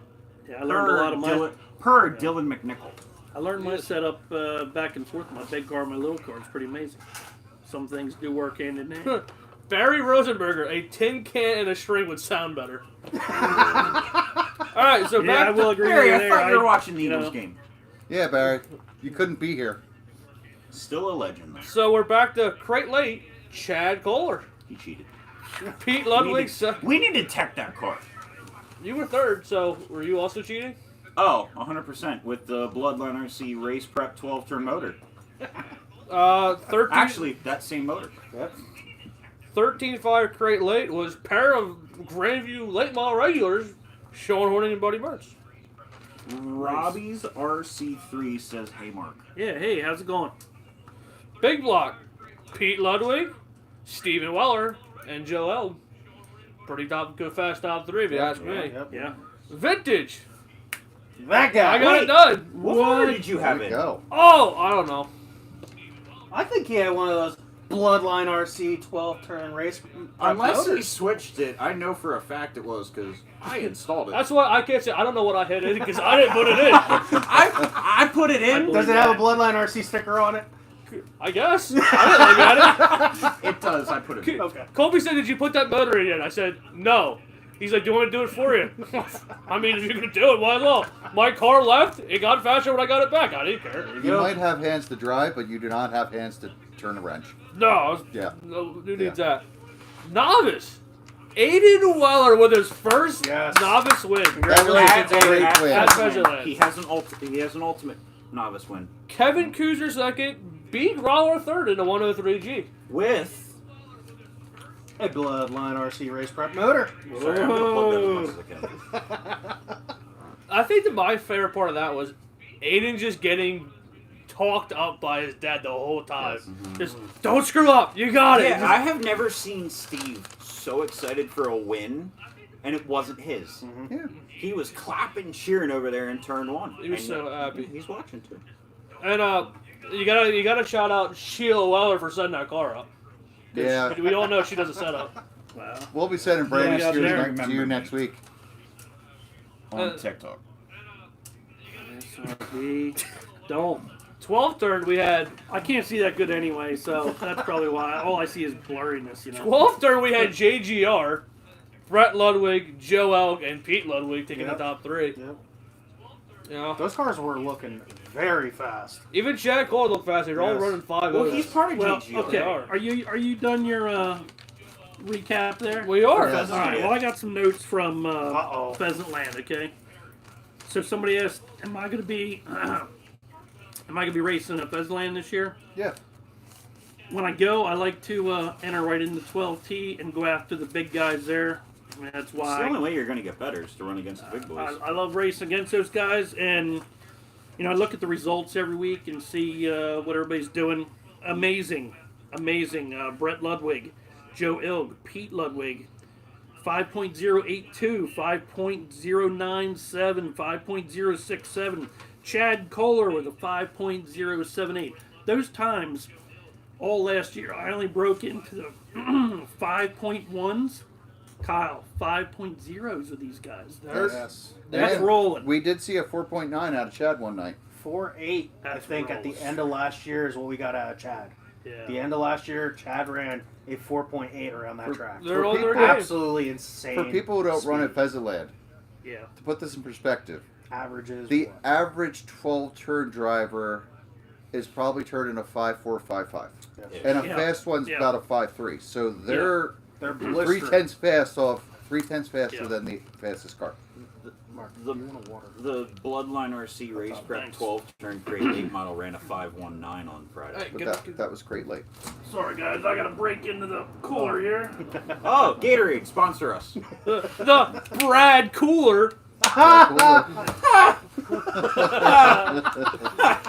Yeah, I learned a lot of my. Dylan McNichol. I learned my setup back and forth. My big car, my little car. It's pretty amazing. Some things do work hand in hand. Barry Rosenberger, a tin can and a string would sound better. Alright, so Yeah, I back will to agree Barry, with I you thought there. you were watching the you Eagles know, game. Yeah, Barry. You couldn't be here. Still a legend, though. So we're back to Crate Late, Chad Kohler. He cheated. Pete Ludwig, We need to tech that card. you were third, so were you also cheating? Oh, 100% with the Bloodline RC Race Prep 12-turn motor. 13, Actually, that same motor. Yep. 13.5 Crate Late was pair of Grandview late model regulars, Sean Horning and Buddy Mertz. Robbie's RC3 says, "Hey, Mark." Yeah, hey, how's it going? Big Block, Pete Ludwig, Stephen Weller, and Joe L. Pretty good fast top three if you ask me. Yep. Yeah. Vintage, That guy. I got Wait. it done. What motor did you have There in? we go. Oh, I don't know. I think he had one of those Bloodline RC 12-turn race. Unless he motors. switched it, I know for a fact it was because I installed it. That's why I can't say. I don't know what I hit in because I didn't put it in. I put it in. Does it have a Bloodline RC sticker on it? I guess. I didn't look at it. It does. I put it in. Okay. Colby said, "Did you put that motor in yet?" I said, "No." He's like, "Do you want me to do it for you?" I mean, if you're gonna do it, why as well? My car left. It got faster when I got it back. I didn't care. You might have hands to drive, but you do not have hands to turn a wrench. No. Yeah. No. Who needs that? Novice. Aiden Weller with his first Yes. novice win. Congratulations, That was a great Aiden. win. At Pheasantland. He has an ultimate novice win Kevin Kuzer second, beat Roller third in the 103G. with. A Bloodline RC race prep motor. Sorry, I'm gonna plug that as much as I can. I think that my favorite part of that was Aiden just getting talked up by his dad the whole time. Just don't screw up. You got it. Yeah, I have never seen Steve so excited for a win, and it wasn't his. Yeah. He was clapping, cheering over there in turn one. He was And, so happy. He's watching too. And you gotta shout out Sheila Weller for setting that car up. Yeah. We all know she does a setup. Wow. We'll be sending Brady Yeah, to yeah, you next week. On TikTok. SRB. Don't. 12th turn we had I can't see that good anyway, so that's probably why. All I see is blurriness, you know. 12th turn we had JGR, Brett Ludwig, Joe Elk, and Pete Ludwig taking Yep. the top three. Yep. You know, Those cars were looking very fast. even Chad Cole looked fast. They're all Yes. running 5. Well, he's part of Well, GGO. okay. are. Are you done your recap there? We are. Yeah. All right. Well, I got some notes from Uh-oh. Pheasant Land. Okay. So somebody asked, "Am I going to be racing at Pheasant Land this year?" Yeah. When I go, I like to enter right into 12T and go after the big guys there. I mean, that's It's the why only way you're going to get better is to run against the big boys. I love racing against those guys, and I look at the results every week and see what everybody's doing. Amazing. Brett Ludwig, Joe Ilg, Pete Ludwig, 5.082, 5.097, 5.067. Chad Kohler with a 5.078. Those times, all last year, I only broke into the 5.1s. Kyle, 5.0s with these guys. Yes. That's And rolling. We did see a 4.9 out of Chad one night. 4.8, I That's think, at the rolls. end of last year is what we got out of Chad. Yeah. The end of last year, Chad ran a 4.8 around that For- track. They're on their people- game. Absolutely insane. For people who don't run at speed. Pheasant Land, Yeah. to put this in perspective, Averages. the what? average 12-turn driver is probably turning a 5.4, 5.5. Yeah. And a Yeah. fast one's Yeah. about a 5.3. So they're They're 3 blistering. tenths faster Yeah. than the fastest car. the Bloodline RC Race Prep Thanks. 12 turn crate 8 model ran a 519 on Friday. Hey, But that was great late. Sorry, guys. I got to break into the cooler here. Oh, Gatorade, sponsor us. The Brad Cooler.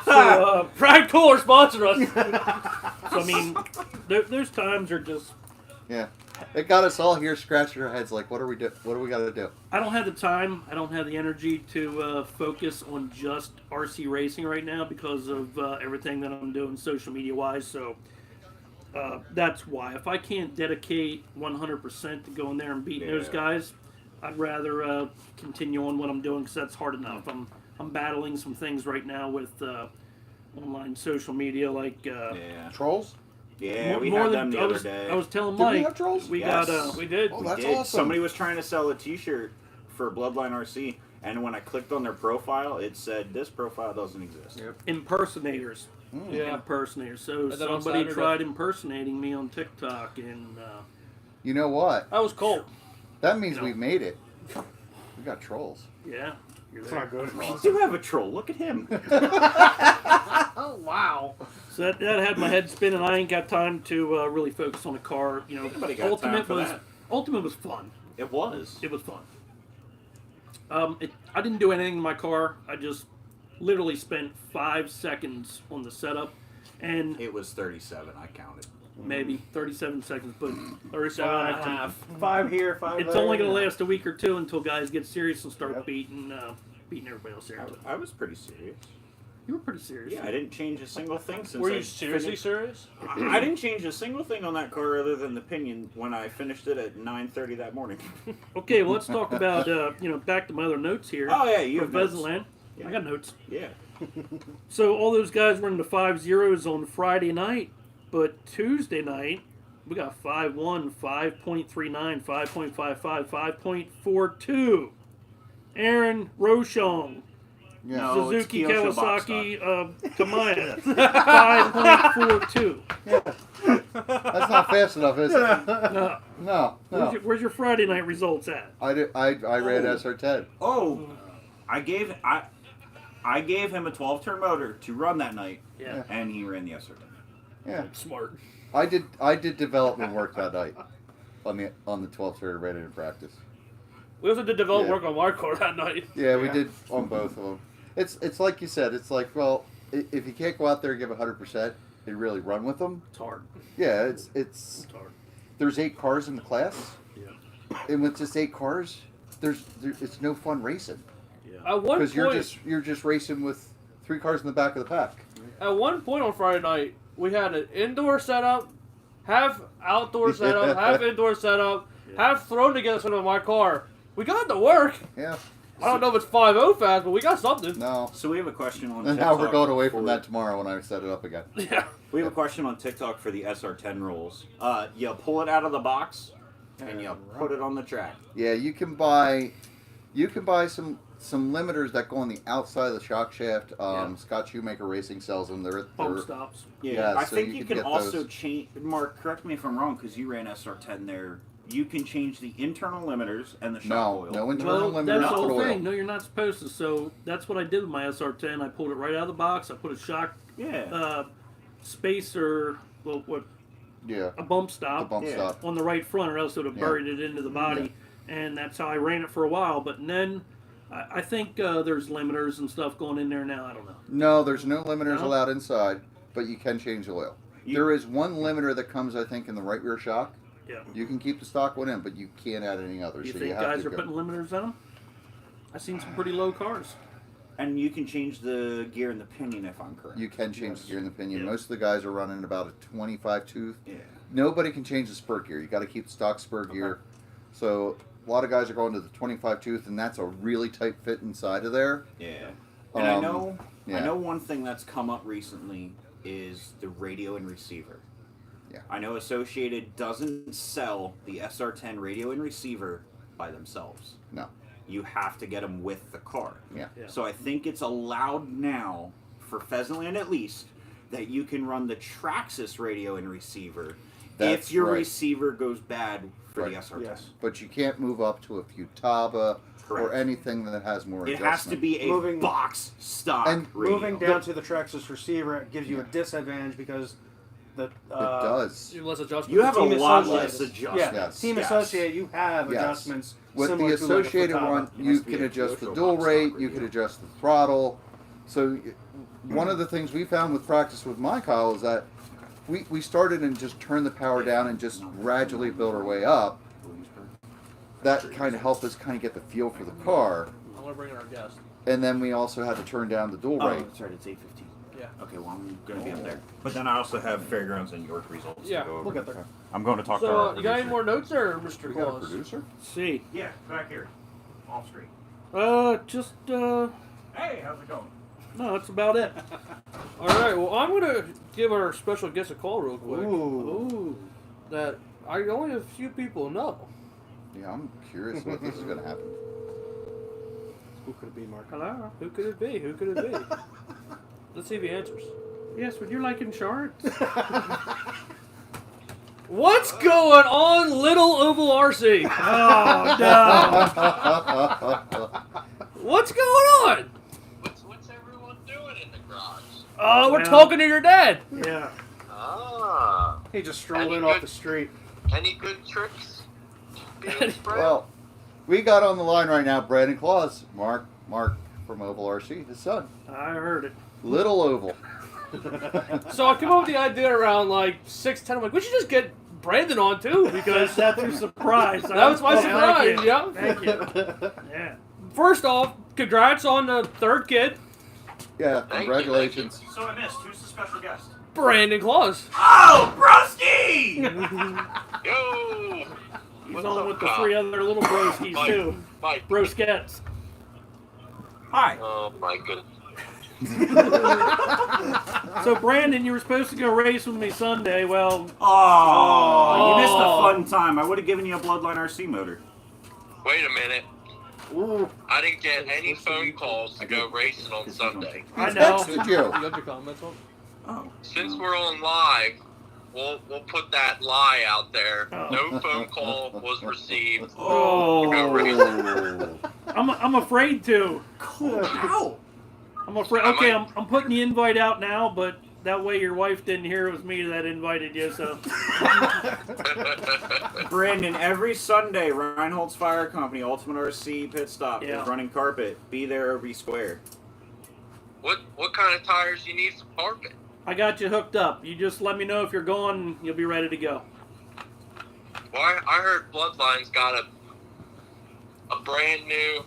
So, Brad Cooler sponsor us. so I mean, there's times are just Yeah. It got us all here scratching our heads like, what do we got to do? I don't have the time. I don't have the energy to focus on just RC racing right now because of everything that I'm doing social media wise. So that's why. If I can't dedicate 100% to going there and beating those guys, I'd rather continue on what I'm doing because that's hard enough. I'm battling some things right now with online social media, like Trolls? Yeah, we had them the other day. I was telling Did Mike, we have trolls? we Yes. got We did. Oh, that's did. awesome. Somebody was trying to sell a T-shirt for Bloodline RC, and when I clicked on their profile, it said this profile doesn't exist. Yep. impersonators. Yeah. Impersonators. So And then on somebody Saturday- tried impersonating me on TikTok, and You know what? That was cool. That means You know. we made it. We got trolls. yeah, you're It's there. not good. We do have a troll. Look at him. Oh wow. So that had my head spinning. I ain't got time to really focus on the car. You know, Nobody got time Ultimate for was that. Ultimate was fun. It was. It was fun. I didn't do anything in my car. I just literally spent 5 seconds on the setup, and It was 37. I counted. maybe 37 seconds, but 37 and a half. 5 here, 5 it's there. only going to last a week or two until guys get serious and start beating everybody else there. I was pretty serious. You were pretty serious. Yeah, I didn't change a single thing since. Were I you seriously finished- serious? I didn't change a single thing on that car other than the pinion when I finished it at 9:30 that morning. Okay, well, let's talk about back to my other notes here. Oh yeah, you for have notes. Pheasant Land. Yeah. I got notes. Yeah. So all those guys were in the 5.0s on Friday night, but Tuesday night we got 5.1, 5.39, 5.55, 5.42. Aaron Rochon, Yeah. No, it's Suzuki Kyosho box Kawasaki Kamaya, 5.42. That's not fast enough, is it? No. No. Where's your Friday night results at? I ran SR10. Oh, I gave him a 12-turn motor to run that night, Yeah. and he ran the SR10. Yeah. Smart. I did development work that night on the 12th turn ready to practice. We also did develop Yeah. work on my car that night. Yeah, we Yeah. did on both of them. It's like you said. It's like, well, if you can't go out there and give 100% and really run with them, It's hard. yeah, it's It's hard. there's 8 cars in the class, Yeah. and with just 8 cars, it's no fun racing Yeah. At one because point, you're just racing with 3 cars in the back of the pack. at one point on Friday night, we had an indoor setup, half outdoor setup, half indoor setup, half thrown together setup in my car. We got it to work. Yeah, I don't know if it's 5.0 fast, but we got something. no. So we have a question on And TikTok. now we're going away from for- that tomorrow when I set it up again. Yeah. We have a question on TikTok for the SR10 rules. You pull it out of the box, and you put it on the track. Yeah, you can buy some limiters that go on the outside of the shock shaft. Scott Shoemaker Racing sells them. They're Bump stops. Yeah, Yeah, I so think you you can can get also those. change. Mark, correct me if I'm wrong, because you ran SR10 there. You can change the internal limiters and the shock oil. no internal Well, limiters that's the for whole oil. thing. No, you're not supposed to. So that's what I did with my SR10. I pulled it right out of the box. I put a shock Yeah. spacer, well, what Yeah, a bump the stop bump Yeah. stop. on the right front, or else it would have Yeah. buried it into the body. And that's how I ran it for a while. But then I think there's limiters and stuff going in there now. I don't know. No, there's no limiters No? allowed inside, but you can change the oil. There is one limiter that comes, I think, in the right rear shock. Yeah. You can keep the stock one in, but you can't add any others. You so think you have guys to are go. putting limiters on them? I've seen some pretty low cars. And you can change the gear and the pinion if I'm correct. You can change the gear and the pinion. Yeah. Most of the guys are running about a 25 tooth. Yeah. Nobody can change the spur gear. You got to keep the stock spur gear. So a lot of guys are going to the 25 tooth, and that's a really tight fit inside of there. Yeah. And I Um, know yeah. I know one thing that's come up recently is the radio and receiver. Yeah. I know Associated doesn't sell the SR10 radio and receiver by themselves. No. You have to get them with the car. Yeah. Yeah. So I think it's allowed now, for Pheasantland at least, that you can run the Traxxas radio and receiver That's if your right. receiver goes bad for Right. the SR10. Yes. But you can't move up to a Futaba or Correct. anything that has more It adjustment. has to be a Moving- box stock And radio. Moving down to the Traxxas receiver gives you a disadvantage because the It does. Less adjustments. You have a Team lot Associated. less adjustments. Yeah, Yes. Team Yes. Associate, you have Yes. adjustments. With similar the to like a associated Futaba. one, It has you to be can a adjust the Joshua dual box rate, stock you radio. can adjust the throttle. So one of the things we found with practice with my Kyle is that we started and just turned the power down and just gradually built our way up. That kind of helped us kind of get the feel for the car. I want to bring in our guest. And then we also had to turn down the dual Oh, rate. that's right. It's 8:15. Yeah. Okay, well I'm gonna be up there. But then I also have Fairgrounds and York results Yeah, to go over. We'll get there. I'm going to talk to So, our you got any producer. more notes there, Mr. We got a Claus? producer? See. Yeah, back here, off screen. Just Hey, how's it going? no, that's about it. All right. Well, I'm gonna give our special guest a call real quick. Ooh. That I only a few people know. Yeah, I'm curious what this is going to happen. Who could it be, Mark? Hello. Who could it be? Who could it be? Let's see if he answers. Yes, would you like insurance? What's going on, little OvalRC? Oh no! What's going on? What's everyone doing in the garage? Oh, we're Well- talking to your dad. Yeah. Ah, He just strolled Any in off good- the street. any good tricks being spread? Well, we got on the line right now Brandon Claus, Mark from OvalRC, his son. I heard it. Little Oval. So I came up with the idea around like 6:10. I'm like, we should just get Brandon on too because That's your surprise. that was my I surprise. like it. Yeah. Thank you. Yeah. First off, congrats on the third kid, Yeah, Thank you, congratulations. So I missed. Who's the special guest? Brandon Claus. Oh, Broski! Yo! He's What's on up, with the Kyle? 3 other little broskies Mike. too. Mike. Broskettes. Hi. Oh my goodness. So Brandon, you were supposed to go race with me Sunday. Well, Oh, you missed Oh. a fun time. I would have given you a Bloodline RC motor. Wait a minute. Ooh. I didn't get any phone calls to go racing on Sunday. I He know. texted you. You got your comments on? Oh. Since we're on live, we'll put that lie out there. Oh. No phone call was received. Oh. Go racing. I'm afraid to. Ow! I'm afraid. Okay, I'm putting the invite out now, but that way your wife didn't hear it was me that invited you. So Brandon, every Sunday, Reinhold's Fire Company, Ultimate RC Pit Stop Yeah. is running carpet. Be there or be square. What kind of tires you need for carpet? I got you hooked up. You just let me know if you're going. You'll be ready to go. Well, I heard Bloodline's got a brand new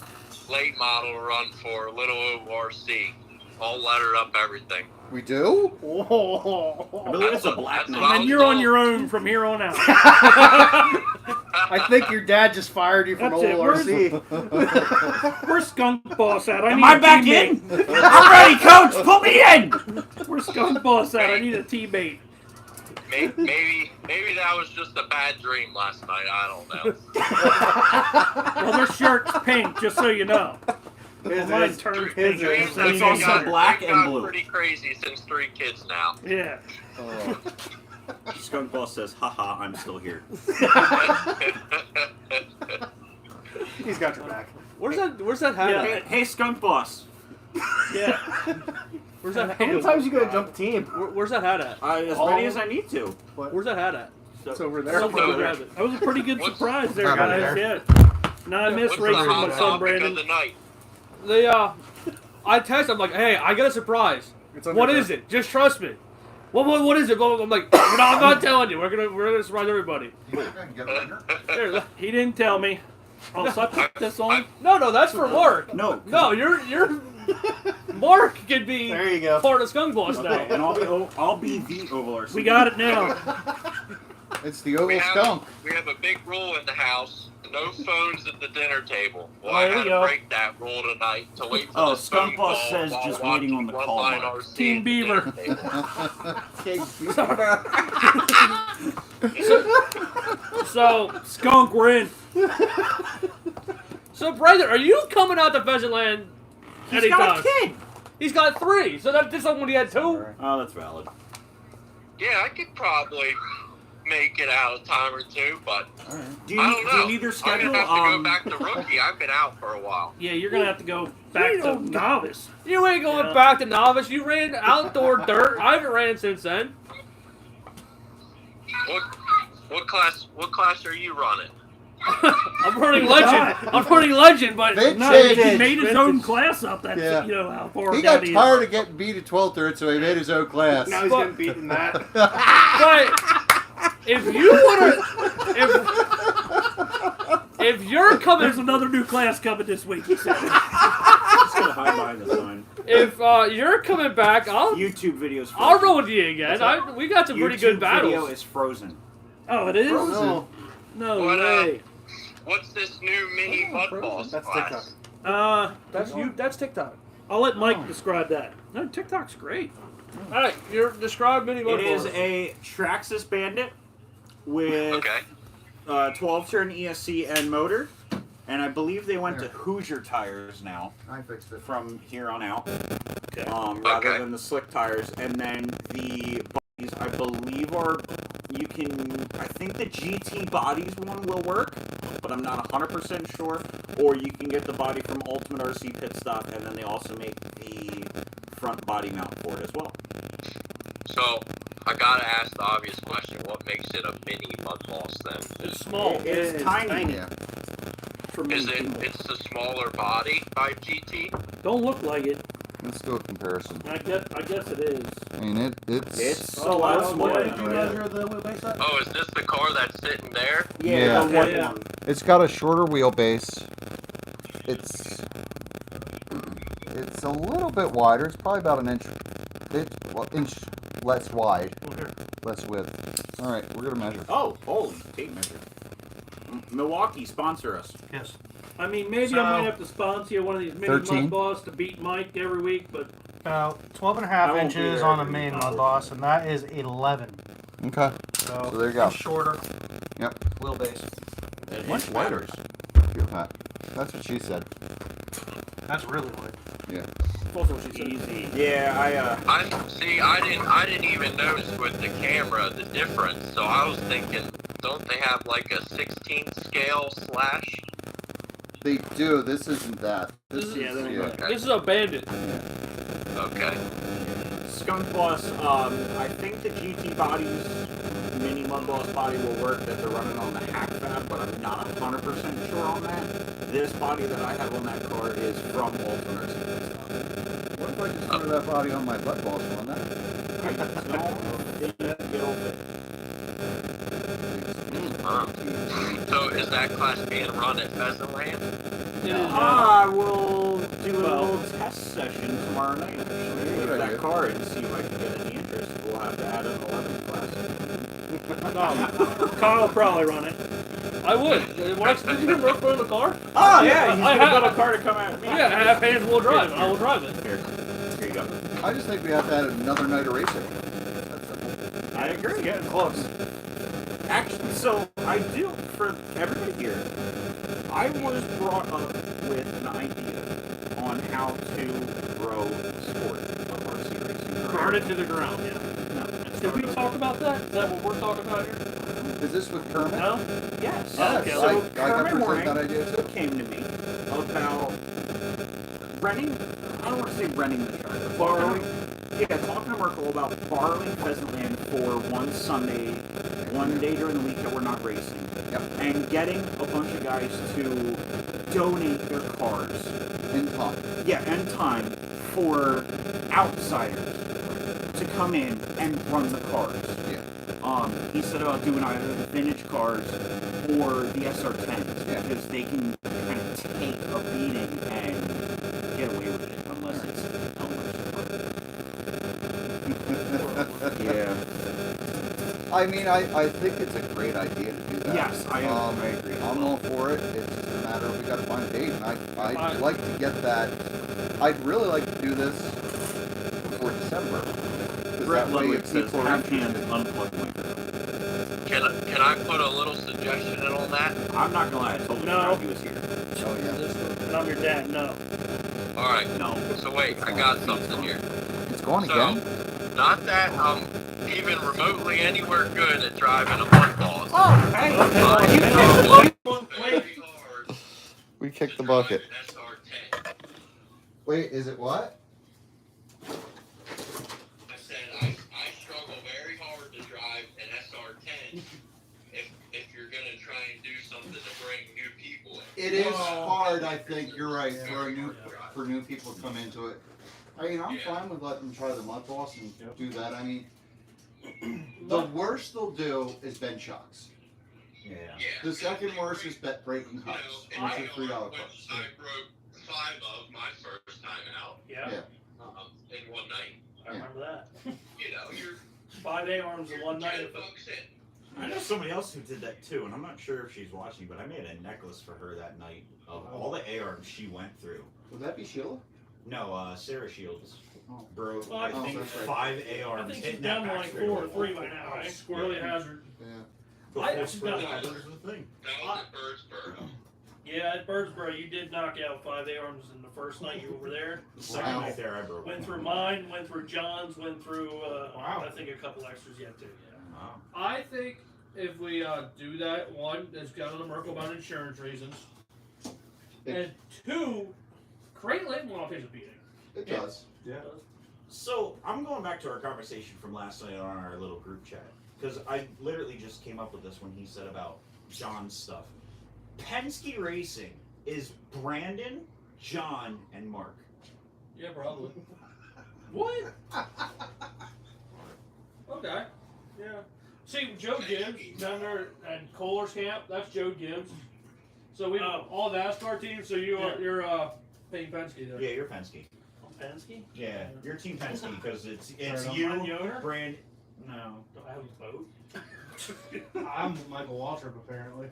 late model run for little OvalRC. All lettered up everything. We do? I believe it's a black That's one. what I And was you're on told. your own from here on out. I think your dad just fired you from That's it. OvalRC. Where's Skunk Boss at? Am need I a back teammate. in? I'm ready, Coach. Put me in. Where's Skunk Boss at? I need a teammate. Maybe that was just a bad dream last night. I don't know. Well, their shirt's pink, just so you know. His Mine is- turned his pink. is- Dreams It's have also got- black they've and got blue. Pretty crazy since 3 kids now. Yeah. Oh. Skunk Boss says, haha, I'm still here. He's got your back. Where's that hat Yeah. at? Hey, hey, Skunk Boss. Yeah. Where's that How many hat? times you gonna jump team? Where's that hat at? As many as I need to. Where's that hat at? It's over there. Somewhere over there. That was a pretty good What's- surprise there, Over guys. there. Yeah. No, I miss What's racing the with hot my son, topic of Brandon. the night? They I text. I'm like, hey, I got a surprise. It's under What there. is it? Just trust me. What is it? I'm like, no, I'm not telling you. We're gonna surprise everybody. Here, He didn't tell me. Oh, so I put this on? no, that's for Mark. No. No, you're Mark could be There you go. part of Skunk Boss now. Okay, and I'll be the OvalRC. We got it now. It's the Oval We Skunk. have a big rule in the house. No phones at the dinner table. Well, Oh, I there had you to go. break that rule tonight to wait for Oh, the Skunk phone Boss call says while just waiting on the watching call Bloodline mark. RC Team at the Beaver. dinner table. So Skunk, we're in. So, Brandon, are you coming out to Pheasant Land He's anytime? got a kid. He's got 3. So that's just like when he had 2. Oh, that's valid. Yeah, I could probably make it out a time or two, but All right. Do I you, don't know. do you need their I'm schedule? gonna have to go back to rookie. I've been out for a while. Yeah, you're gonna have to go back You to don't- novice. You ain't going Yeah. back to novice. You ran outdoor dirt. I haven't ran since then. What class are you running? I'm running legend. I'm running legend, but Vintage. No, he Vintage. made his own class up. That's Yeah. you know how far He down got he tired is. of getting beat at 12 thirds, so he made his own class. Now he's But- getting beaten that. but if you wanna, if you're coming, There's another new class coming this week. He said. Just gonna hide behind the sign. if you're coming back, I'll YouTube videos. I'll roll with you again. We got some pretty good Video battles. is frozen. Oh, it is. Frozen. No What, way. What's this new mini mud boss That's class? TikTok. That's you. That's TikTok. I'll let Mike describe that. No, TikTok's great. All right, you're describe mini It is motors. a Traxxas Bandit with Okay. 12-turn ESC and motor, and I believe they went to Hoosier tires now I fixed it. from here on out, Okay. rather Okay. than the slick tires. And then the bodies, I believe, are you can. I think the GT bodies one will work, but I'm not 100% sure. Or you can get the body from Ultimate RC Pit Stop, and then they also make the front body mount for it as well. So I gotta ask the obvious question: what makes it a mini mud boss then? It's small. It's tiny. Yeah. For Is me. it's the smaller body by GT? Don't look like it. Let's do a comparison. I guess it is. I mean, it's It's Oh, a lot wow. smaller. What Did you measure the wheelbase at? Oh, is this the car that's sitting there? Yeah. the white Yeah. one. It's got a shorter wheelbase. It's a little bit wider. It's probably about an inch. Inch less wide, less width. All right, we're gonna measure. Oh, holy tape measure. Milwaukee, sponsor us. Yes. I mean, maybe So- I might have to sponsor you one of these mini 13? mud balls to beat Mike every week, but About 12 and a half I won't be inches there on the every main week. mud boss, and that is 11. Okay. So, So there you go. shorter Yep. wheelbase. Much lighter. Feel that. That's what she said. That's really light. Yeah. that's what she said. Easy. Yeah, I didn't even notice with the camera the difference. So I was thinking, don't they have like a 16 scale slash? They do. This isn't that. This is- Yeah, they're yeah. This is a bandit. Okay. Skunk Boss, I think the GT bodies, mini Mud Boss body will work that they're running on the hack fab, but I'm not 100% sure on that. This body that I have on that car is from Ultimate RC. What if I just threw that body on my butt balls on that? It'll fit. So is that class being run at Pheasant Land? It is. I will do a little test session tomorrow night, actually, Good with idea. that car and see if I can get any interest. We'll have to add an 11th class. Kyle will probably run it. I would. Did you hear Murph put in the car? Oh, yeah, he's I gonna have- build a car to come out. Yeah, half hands will drive. I will drive it. Here you go. I just think we have to add another night of racing. I agree. Getting close. Actually, so I do, for everybody here, I was brought up with an idea on how to grow the sport of RC racing. Burn it to the ground. Yeah. No. Did we talk about that? Is that what we're talking about here? Is this with Kermit? No? Yes. Yes, Okay, So I got Kermit presented Moran that idea too. came to me about renting, I don't want to say renting the track, but borrowing. Yeah, talking to Merkel about borrowing Pheasant Land for one Sunday, one day during the week that we're not racing. Yep. And getting a bunch of guys to donate their cars. In time. Yeah, and time for outsiders to come in and run the cars. Yeah. He said about doing either the vintage cars or the SR10s Yeah. because they can kind of take a beating and get away with it unless it's yeah. I mean, I think it's a great idea to do that. Yes, I agree. I'm all for it. It's just a matter of we got to find a date, and I'd Fine. like to get that. I'd really like to do this before December. 'Cause Brett that way Ludwig if says people are have hands interested- unplugged microphone. Can I put a little suggestion in on that? I'm not gonna lie, I told you No. he was here. Oh yeah. And I'm your dad, no. All right. No. So wait, I got something here. It's going So, again. not that even remotely anywhere good at driving a mud boss. Oh, hey. Very hard We kicked to the drive bucket. an SR10. Wait, is it what? I said I struggle very hard to drive an SR10 if you're gonna try and do something to bring new people in. It is hard, I think. You're right for new people to come into it. I mean, I'm fine with letting them try the mud boss and do that. I mean, the worst they'll do is bench shocks. Yeah. The second worst is breaking cups, You know, which are $3 which cups. I broke 5 of my first time out Yeah, in one night. I remember that. You know, you're 5 A-arms in one night. 10 bucks in. I know somebody else who did that too, and I'm not sure if she's watching, but I made a necklace for her that night of all the A-arms she went through. Would that be Sheila? No, Sarah Shields Oh. broke, Oh, I oh, think, that's right. 5 I A-arms. think she's hitting that down to back like straight 4 or away. 3 by now, right? Squirrely Hazard. Yeah. I- Before Squirrely no. Hazard was the thing. That was at Birdsboro. Yeah, at Birdsboro, you did knock out 5 A-arms in the first night you were there. The second Wow. night there, I broke. Went through mine, went through John's, went through, Wow. I think a couple extras yet too. Yeah. Wow. I think if we do that, one, it's got on the Merkle about insurance reasons, and two, crate late one pays a beating. It does. So I'm going back to our conversation from last night on our little group chat because I literally just came up with this when he said about John's stuff. Penske Racing is Brandon, John, and Mark. Yeah, probably. What? Okay. Yeah. See, Joe Gibbs down there at Kohler's camp. That's Joe Gibbs. So we have all NASCAR teams. So you're Peyton Penske there. Yeah, you're Penske. Penske? Yeah, you're Team Penske because it's Are you, you the owner? Brand. No. Do I have a boat? I'm Michael Waltrip, apparently.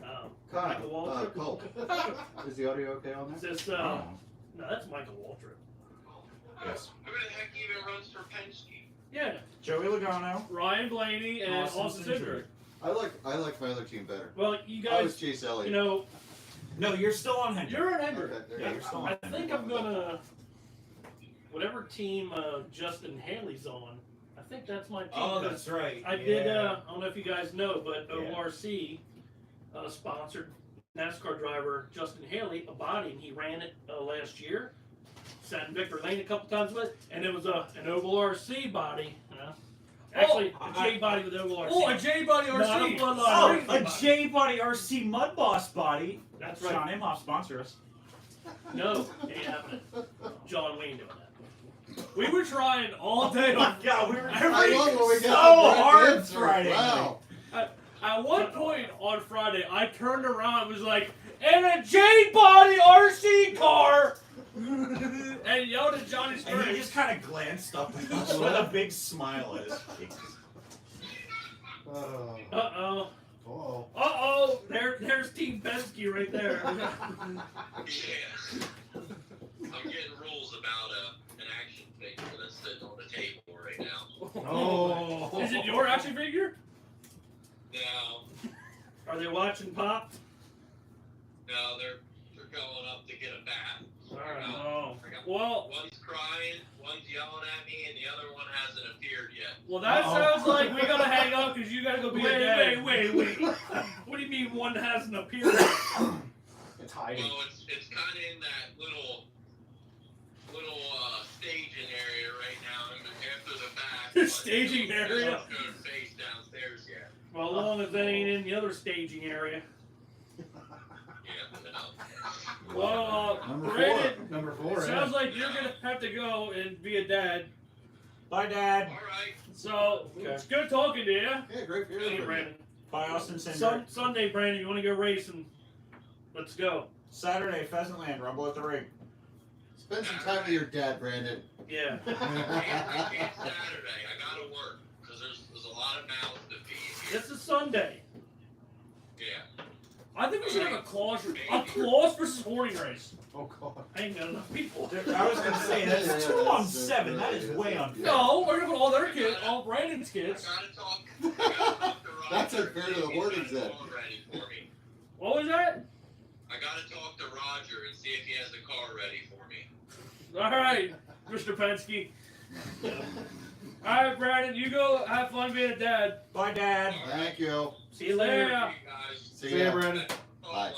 Michael Waltrip? Cole. Is the audio okay on Is there? this, Oh. no, that's Michael Waltrip. Yes. Who the heck even runs for Penske? Yeah, Joey Logano. Ryan Blaney and Austin Cindric. I like my other team better. well, you I was guys, Chase Elliott. you know, No, you're still on Hendrick. you're an Hendrick. Okay, there Yeah, you you're go. still on I Hendrick. think I'm gonna, whatever team Justin Haley's on, I think that's my team. Oh, that's right. I did, I don't know if you guys know, but Yeah. OvalRC sponsored NASCAR driver Justin Haley a body, and he ran it last year. Sat in Victor Lane a couple times with it, and it was an OvalRC body. You know? Actually, a J body with OvalRC. Oh, a J Body Not a RC. Bloodline Oh, racing a body. J Body RC Mud Boss body. That's Sean right. Imhoff sponsor us. No, ain't happening. John Wayne doing that. We were trying all day. Oh my God, we were I every love when we so got the hard answer. Friday Wow. At one point on Friday, I turned around and was like, "And a J Body RC car!" and yelled at Johnny's And he face. just kind of glanced up at us with a big smile at his face. Oh. Uh-oh. Oh. Uh-oh. There's Team Penske right there. Yeah. I'm getting rules about an action figure that's sitting on the table right now. Oh. Is it your action figure? Now, Are they watching Pop? no, they're going up to get a bat. Alright. Oh. I got Well, one's crying, one's yelling at me, and the other one hasn't appeared yet. well, that sounds like we gotta hang up because you gotta go be a dad. Wait. What do you mean one hasn't appeared? It's hiding. Well, it's kind of in that little staging area right now, and after the back. but Staging it's area? not good face downstairs yet. Well, as long as they ain't in the other staging area. Yeah, no. Well, Number Brandon, four. Number it 4. sounds like you're gonna have to go and be a dad. Bye, Dad. All right. So it's good talking to you. Yeah, great for Hey, you. Brandon. Bye, Austin Cinder. Sunday, Brandon, you want to go racing? Let's go. Saturday, Pheasantland, Rumble at the Ring. Spend some time with your dad, Brandon. Yeah. Can't Saturday. I gotta work because there's a lot of mouths to feed here. This is Sunday. Yeah. I think we should have a clause versus horning race. Oh, God. I ain't got enough people. I was going to say, that's Yeah, 2 on that's 7. That is really- way unfair. No, we're gonna put all their kids, all Brandon's I kids. gotta talk to Roger. That's unfair to the see if he's wordings got a then. car ready for me. What was that? I gotta talk to Roger and see if he has a car ready for me. All right, Mr. Penske. All right, Brandon, you go have fun being a dad. Bye, Dad. Thank you. See you later. Yeah. See ya. Brandon. Bye.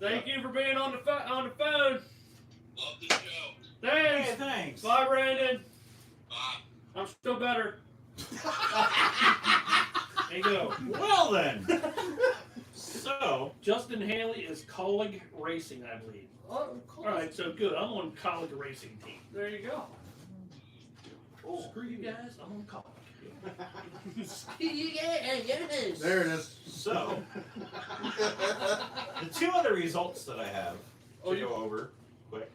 Thank you for being on the phone. Love the show. Thanks. Thanks. Bye, Brandon. Bye. I'm still better. There you go. Well then. So, Justin Haley is Colleague Racing, I believe. Oh, All right, so good. I'm on Colleague Racing team. there you go. Screw you guys. I'm on Colleague. There it is. so the two other results that I have to go over quick.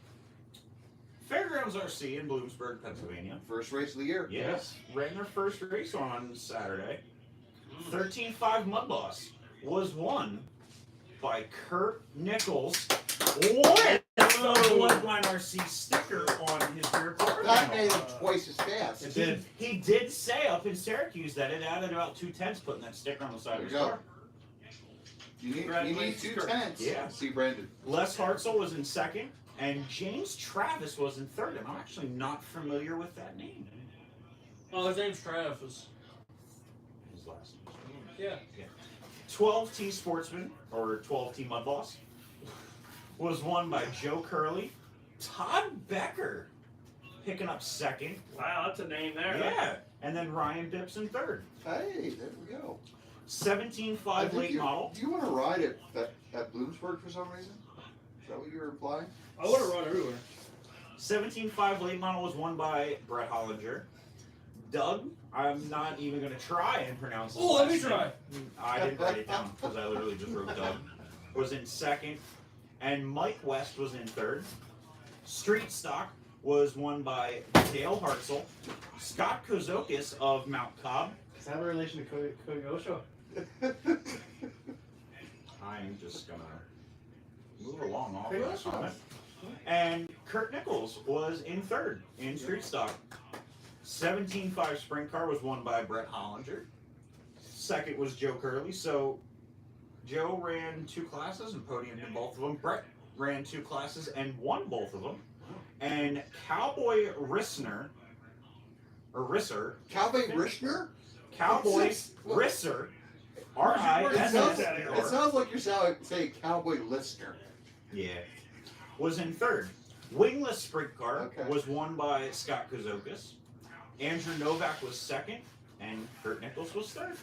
Fairgrounds RC in Bloomsburg, Pennsylvania. First race of the year. Yes, ran their first race on Saturday. 13.5 Mud Boss was won by Kurt Nichols with the Bloodline RC sticker on his rear quarter That panel. made him twice as fast. He did say up in Syracuse that it added about 2/10 putting that sticker on the side of his There you go. car. You need Congratulations, 2 Kurt. tenths. Yeah. See Brandon. Les Hartzell was in second, and James Travis was in third. And I'm actually not familiar with that name. Oh, his name's Travis. His last name. Yeah. 12T Sportsman, or 12T Mud Boss, was won by Joe Curley. Todd Becker picking up second. Wow, that's a name there. Yeah. And then Ryan Dips in third. Hey, there we go. 17.5 late model. Do you want to ride at Bloomsburg for some reason? Is that what you're implying? I want to run everywhere. 17.5 late model was won by Brett Hollinger. Doug, I'm not even going to try and pronounce his Oh, let me last name. try. I didn't write it down because I literally just wrote Doug. Was in second. And Mike West was in third. Street Stock was won by Dale Hartzell. Scott Kozokis of Mount Cobb. Is that a relation to Koyosho? I'm just going to move along off that comment. And Kurt Nichols was in third in Street Stock. 17.5 sprint car was won by Brett Hollinger. Second was Joe Curley. So Joe ran 2 classes and podiumed in both of them. Brett ran 2 classes and won both of them. And Cowboy Risner, or Risser, Cowboy Rishner? Cowboy It Risser, sounds, R-I-S-S-E-R. it sounds like you're saying Cowboy Listener. Yeah. Was in third. Wingless sprint car Okay. was won by Scott Kozokis. Andrew Novak was second, and Kurt Nichols was third.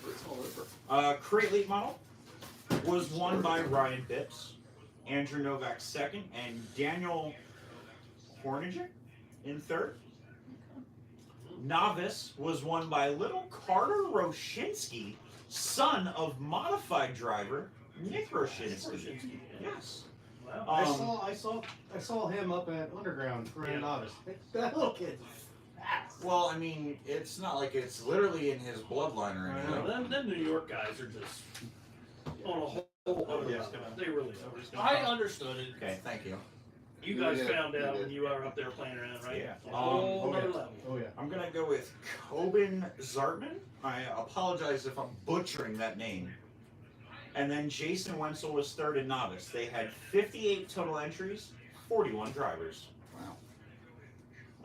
It's all over. Crate Late model was won by Ryan Bips. Andrew Novak second, and Daniel Horniger in third. Novice was won by little Carter Roshinsky, son of modified driver Nick Roshinsky. Yes. Wow. I saw him up at Underground for a novice. That little kid. Well, I mean, it's not like it's literally in his bloodline or anything. Them New York guys are just on a whole other Yeah. level. They really are. I understood it. Okay, thank you. You guys Yeah, found you out did. when you were up there playing around, right? Yeah. A whole other level. Oh yeah. I'm gonna go with Coben Zartman. I apologize if I'm butchering that name. And then Jason Wenzel was third in novice. They had 58 total entries, 41 drivers.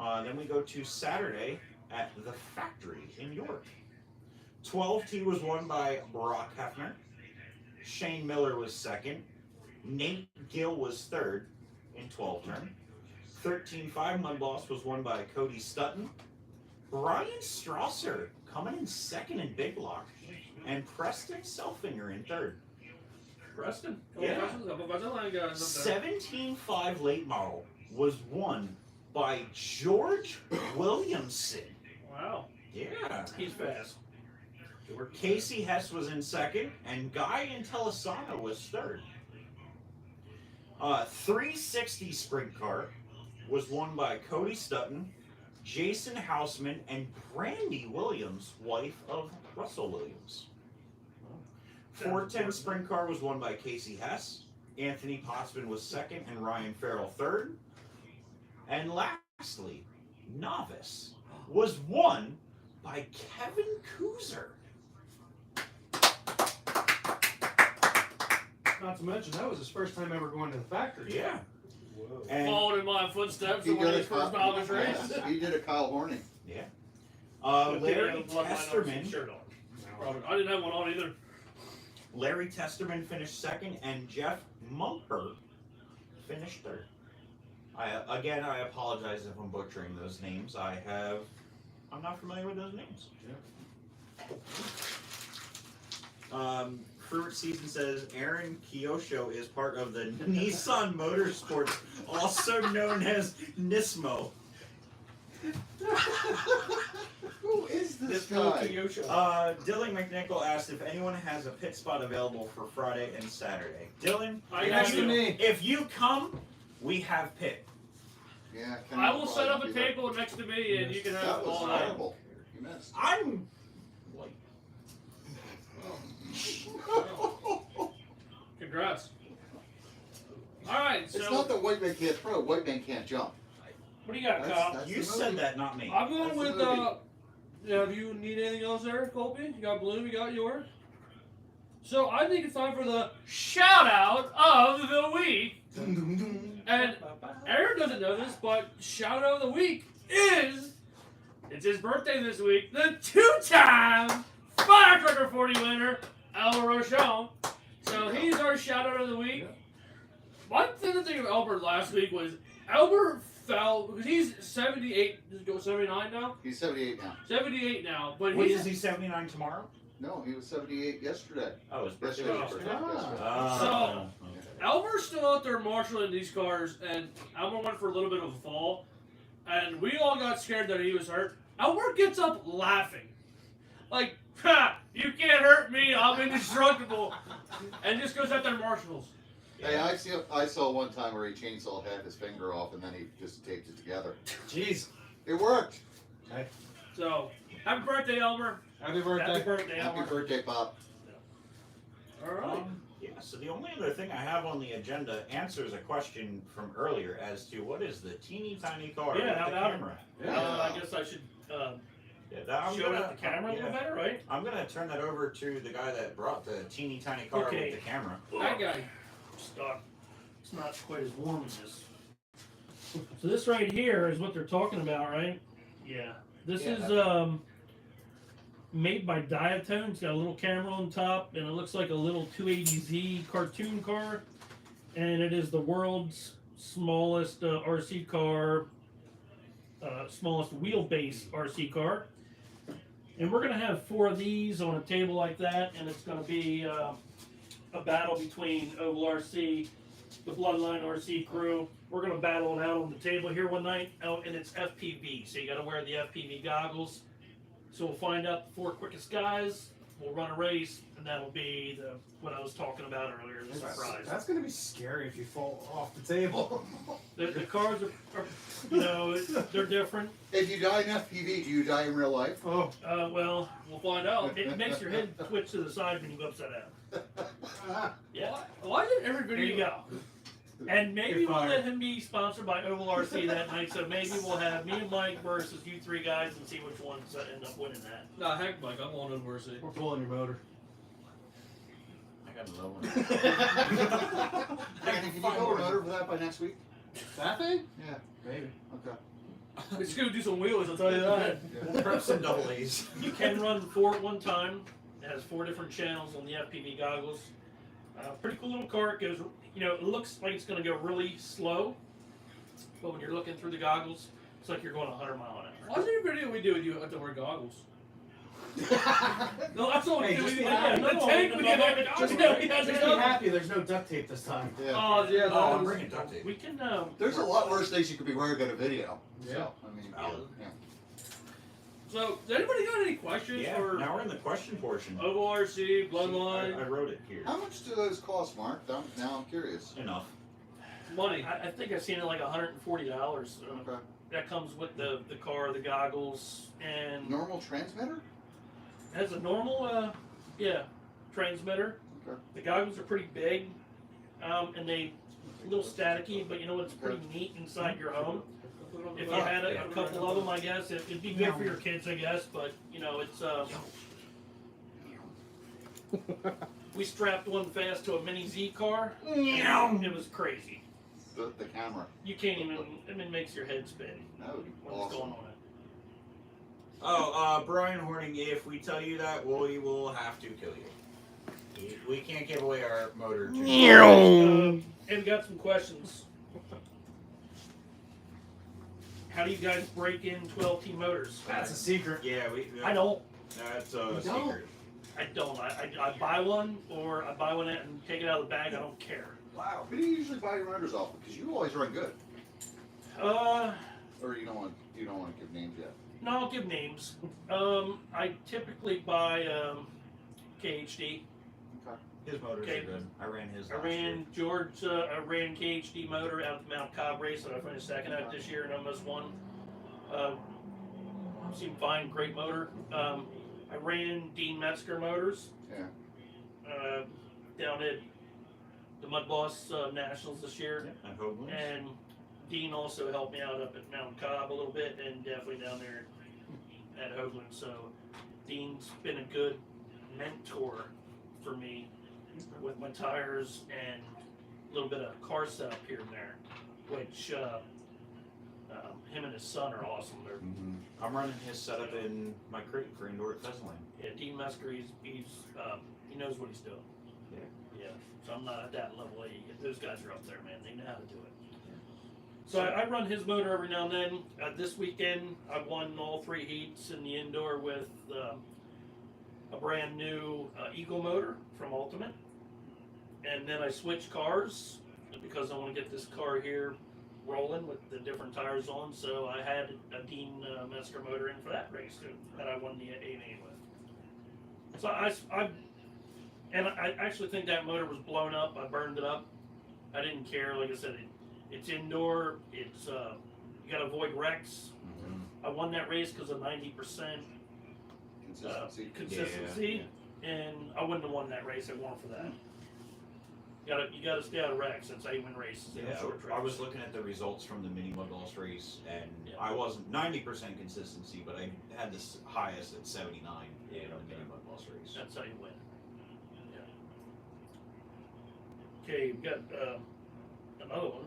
Wow. Then we go to Saturday at the factory in York. 12T was won by Brock Hefner. Shane Miller was second. Nate Gill was third in 12 turn. 13.5 Mud Boss was won by Cody Stutton. Brian Strasser coming in second in Big Block. And Preston Selfinger in third. Preston. Yeah. 17. 17.5 late model was won by George Williamson. Wow. Yeah. He's fast. Casey Hess was in second, and Guy Intellisano was third. 360 sprint car was won by Cody Stutton, Jason Houseman, and Brandy Williams, wife of Russell Williams. 410 sprint car was won by Casey Hess. Anthony Potsman was second, and Ryan Farrell third. And lastly, novice was won by Kevin Kuzer. Not to mention that was his first time ever going to the factory. Yeah. And Followed in my footsteps He in one of did his a first Kyle, novice race. he did a Kyle Horney. yeah, Bloodline Larry RC Testerman. shirt on. Probably. I didn't have one on either. Larry Testerman finished second, and Jeff Mumper finished third. I apologize if I'm butchering those names. I'm not familiar with those names. Fruit Season says Aaron Kyosho is part of the Nissan Motorsports, also known as Nismo. Who is this Nismo guy? Kyosho. Dylan McNichol asked if anyone has a pit spot available for Friday and Saturday. Dylan, I if got you, you. if you come, we have pit. Yeah, I will set up a table next to me and you can have That was all that. horrible. You missed. I'm Congrats. Alright, It's so not that white man can't throw. White man can't jump. what do you got, That's- Kyle? that's You the said movie. that, not me. I'm going That's with the movie. yeah, do you need anything else there, Colby? You got Bloom, you got yours? So I think it's time for the shout out of the week. And Aaron doesn't know this, but shout out of the week is it's his birthday this week. The two-time Firecracker 40 winner, Albert Rochon. So he's our shout out of the week. One thing to think of Albert last week was Albert fell because he's 78, does it go 79 now? He's 78 now. 78 now, but Wait, he's is he 79 tomorrow? No, he was 78 yesterday. Oh, his birthday Yesterday was was yesterday. his birthday. Oh. Albert's still out there marshaling these cars, and Albert went for a little bit of a fall, and we all got scared that he was hurt. Albert gets up laughing, like, "Ha! You can't hurt me. I'm indestructible," and just goes out there marshals. Hey, I saw one time where he chainsawed half his finger off and then he just taped it together. Jeez. It worked. So, happy birthday, Albert. Happy birthday. Happy birthday, Happy Albert. birthday, Pop. All right. Yeah, so the only other thing I have on the agenda answers a question from earlier as to what is the teeny tiny car Yeah, with how the about camera. I guess I should Yeah, that, I'm show gonna, out the camera a little better, right? I'm gonna turn that over to the guy that brought the teeny tiny car Okay. with the camera. That guy. Stock. It's not quite as warm as this. So this right here is what they're talking about, right? Yeah. This Yeah, is made by Diatone. It's got a little camera on top, and it looks like a little 280Z cartoon car. And it is the world's smallest RC car, smallest wheelbase RC car. And we're going to have 4 of these on a table like that, and it's going to be a battle between OvalRC, the Bloodline RC crew. We're going to battle it out on the table here one night, and it's FPV, so you got to wear the FPV goggles. So we'll find out the 4 quickest guys, we'll run a race, and that'll be what I was talking about earlier, the surprise. That's gonna be scary if you fall off the table. The cars are, you know, they're different. If you die in FPV, do you die in real life? Oh. Well, we'll find out. It makes your head twitch to the side when you go upside down. Yeah. Why did every There video you go. And maybe You're we'll fired. let him be sponsored by OvalRC that night, so maybe we'll have me and Mike versus you 3 guys and see which ones end up winning that. Nah, heck, Mike, I'm on OvalRC. We're pulling your motor. I got another one. Danny, can you go a motor for that by next week? That thing? Yeah. Maybe. Okay. It's gonna do some wheelies, I'll tell you that. We'll prep some double A's. You can run 4 at one time. It has 4 different channels on the FPV goggles. Pretty cool little car. It goes, you know, it looks like it's going to go really slow, but when you're looking through the goggles, it's like you're going 100 mile an hour. Why's every video we do with you have to wear goggles? No, that's all we Hey, do. just We be do happy. the tank when you have the Just goggles. be happy there's no duct tape this time. Yeah. Oh, yeah, Oh, I'm that bringing duct tape. We can, There's a lot worse things you could be wearing in a video. Yeah. So, I mean, yeah. So, does anybody got any questions Yeah, for now we're in the question portion. OvalRC, I Bloodline, wrote it here. How much do those cost, Mark? Now I'm curious. Enough. money? I think I've seen it like $140. Okay. That comes with the car, the goggles, and Normal transmitter? it has a normal, transmitter. Okay. The goggles are pretty big, and they a little staticky, but you know what's pretty neat inside your home? If you had a couple of them, I guess it'd be good for your kids, I guess. But you know, it's we strapped one fast to a mini Z car. And it was crazy. the camera. You can't even. I mean, it makes your head spin. That would be What's awesome. going on? Oh, Brian Horning, if we tell you that, we will have to kill you. We can't give away our motor. And we got some questions. How do you guys break in 12T motors? That's a secret. Yeah, I don't. That's a secret. I don't. I buy one, or I buy one and take it out of the bag. I don't care. Wow. Who do you usually buy your motors off of? Because you always run good. Or you don't want to give names yet. No, I'll give names. I typically buy KHD. His motors Okay. are good. I ran his. I ran KHD motor out of the Mount Cobb race that I finished second at this year and almost won. Seemed fine, great motor. I ran Dean Metzger motors. Yeah. Down at the Mud Boss Nationals this year. Yeah, and Hoagland's. And Dean also helped me out up at Mount Cobb a little bit, and definitely down there at Hoagland. So Dean's been a good mentor for me with my tires and a little bit of car setup here and there, which him and his son are awesome. They're, I'm running his setup in my crate for indoor at Pheasant Lane. yeah, Dean Metzger, he knows what he's doing. Yeah. So I'm not at that level. Those guys are up there, man. They know how to do it. So I run his motor every now and then. This weekend, I won all 3 heats in the indoor with a brand new Eagle motor from Ultimate. And then I switched cars because I want to get this car here rolling with the different tires on. So I had a Dean Metzger motor in for that race too, that I won the A-Main with. So I actually think that motor was blown up. I burned it up. I didn't care. Like I said, it's indoor. It's you got to avoid wrecks. I won that race because of 90% consistency, and I wouldn't have won that race if it weren't for that. You gotta stay out of wrecks. That's how you win races. Yeah, Short I tracks. was looking at the results from the mini mud loss race, and Yeah. I wasn't 90% consistency, but I had this highest at 79 in the mini mud loss race. That's how you win. Yeah. Okay, we've got another one.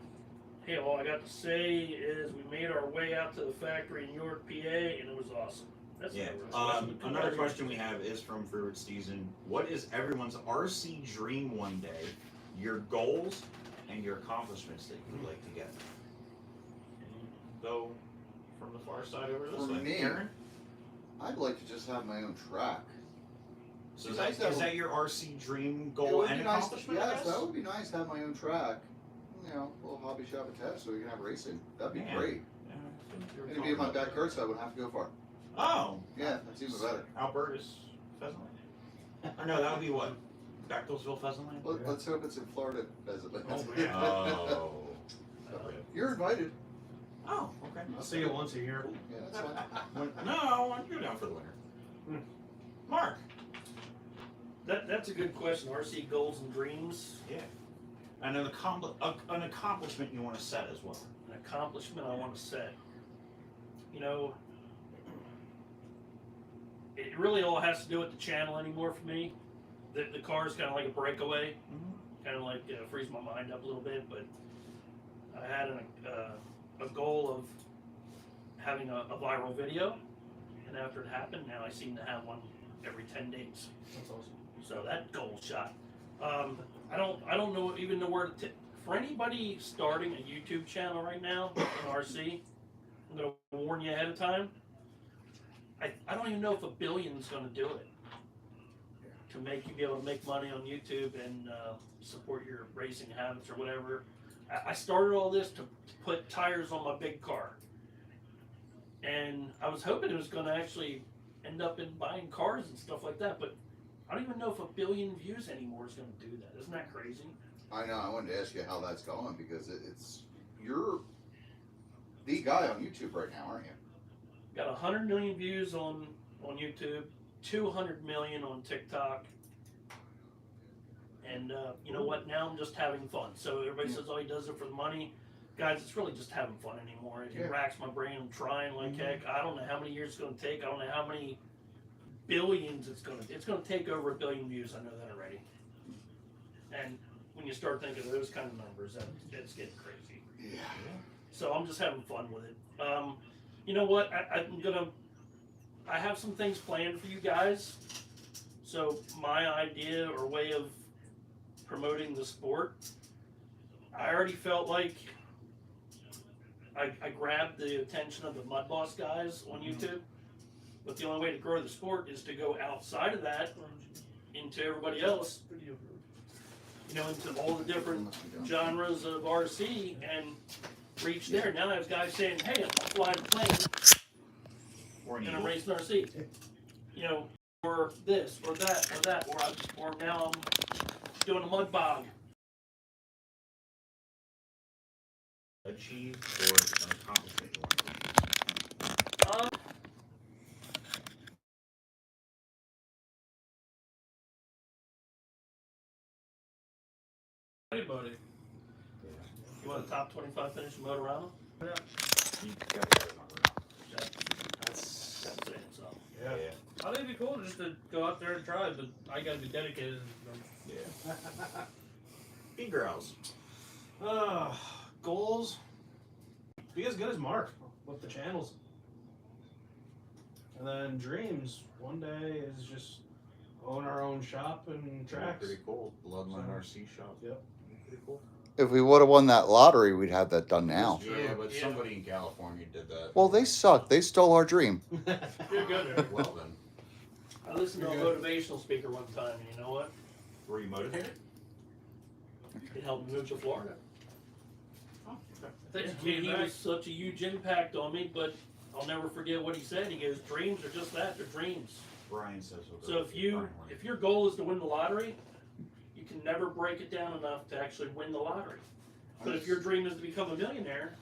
Hey, all I got to say is we made our way out to the factory in York, PA, and it was awesome. That's Yeah. awesome. Another question we have is from Fruit Steezen. What is everyone's RC dream one day? Your goals and your accomplishments that you would like to get. Go from the far side over this For way. me, Aaron? I'd like to just have my own track. So is that your RC dream It goal would and be nice. accomplishment? I Yes, guess? that would be nice to have my own track. You know, a little hobby shop attached so we can have racing. That'd be Yeah. great. Yeah, I think you were It'd be in my talking about backyard, so I wouldn't have to go far. that. Oh. Yeah, that's even better. Alberta's Pheasant Lane. Or no, that would be what? Bechtelsville Pheasant Lane? Let's hope it's in Florida as it lands. Oh. You're invited. Oh, okay. I'll see you once a year. Yeah, that's fine. No, I'm go down for the winter. Mark. That's a good question. RC goals and dreams. Yeah. And an accomplishment you want to set as well. An accomplishment I want to set. You know, it really all has to do with the channel anymore for me. The car is kind of like a breakaway, kind of like frees my mind up a little bit. But I had a goal of having a viral video, and after it happened, now I seem to have one every 10 days. That's awesome. So that goal shot. I don't know even know where to. For anybody starting a YouTube channel right now in RC, I'm gonna warn you ahead of time. I don't even know if 1 billion's gonna do it to make you be able to make money on YouTube and support your racing habits or whatever. I started all this to put tires on my big car, and I was hoping it was gonna actually end up in buying cars and stuff like that, but I don't even know if 1 billion views anymore is going to do that. Isn't that crazy? I know. I wanted to ask you how that's going because it's you're the guy on YouTube right now, aren't you? Got 100 million views on YouTube, 200 million on TikTok, and you know what? Now I'm just having fun. So everybody says, "Oh, he does it for the money." Guys, it's really just having fun anymore. It Yeah. racks my brain. I'm trying like heck. I don't know how many years it's going to take. I don't know how many billions it's going to take over 1 billion views. I know that already. And when when you start thinking of those kind of numbers, it's getting crazy. Yeah. So I'm just having fun with it. You know what? I have some things planned for you guys. So my idea or way of promoting the sport, I already felt like I grabbed the attention of the Mud Boss guys on YouTube. But the only way to grow the sport is to go outside of that into everybody else, you know, into all the different genres of RC and reach there. Now I have guys saying, hey, I'm flying a plane and I'm racing RC. You know, or this, or that, or that, or now I'm doing a mud bog. Achieve or an accomplishment you want to reach? Anybody. You want a top 25 finish in Motorama? You gotta get it on the round. That's saying something. Yeah. I think it'd be cool just to go out there and try, but I gotta be dedicated. Yeah. Be girls. Goals. Be as good as Mark with the channels. And then dreams. One day is just own our own shop and tracks. Pretty cool. Bloodline RC shop. Yep. Pretty cool. If we would have won that lottery, we'd have that done now. Yeah, but Yeah. somebody in California did that. Well, they suck. They stole our dream. You're good, Eric. Well then. I listened to a motivational speaker one time, and you know what? Were you motivated? It helped me move to Florida. Thanks for He being back. was such a huge impact on me, but I'll never forget what he said. He goes, dreams are just that, they're dreams. Brian says we'll go So with Brian. if your goal is to win the lottery, you can never break it down enough to actually win the lottery. But if your dream is to become a millionaire,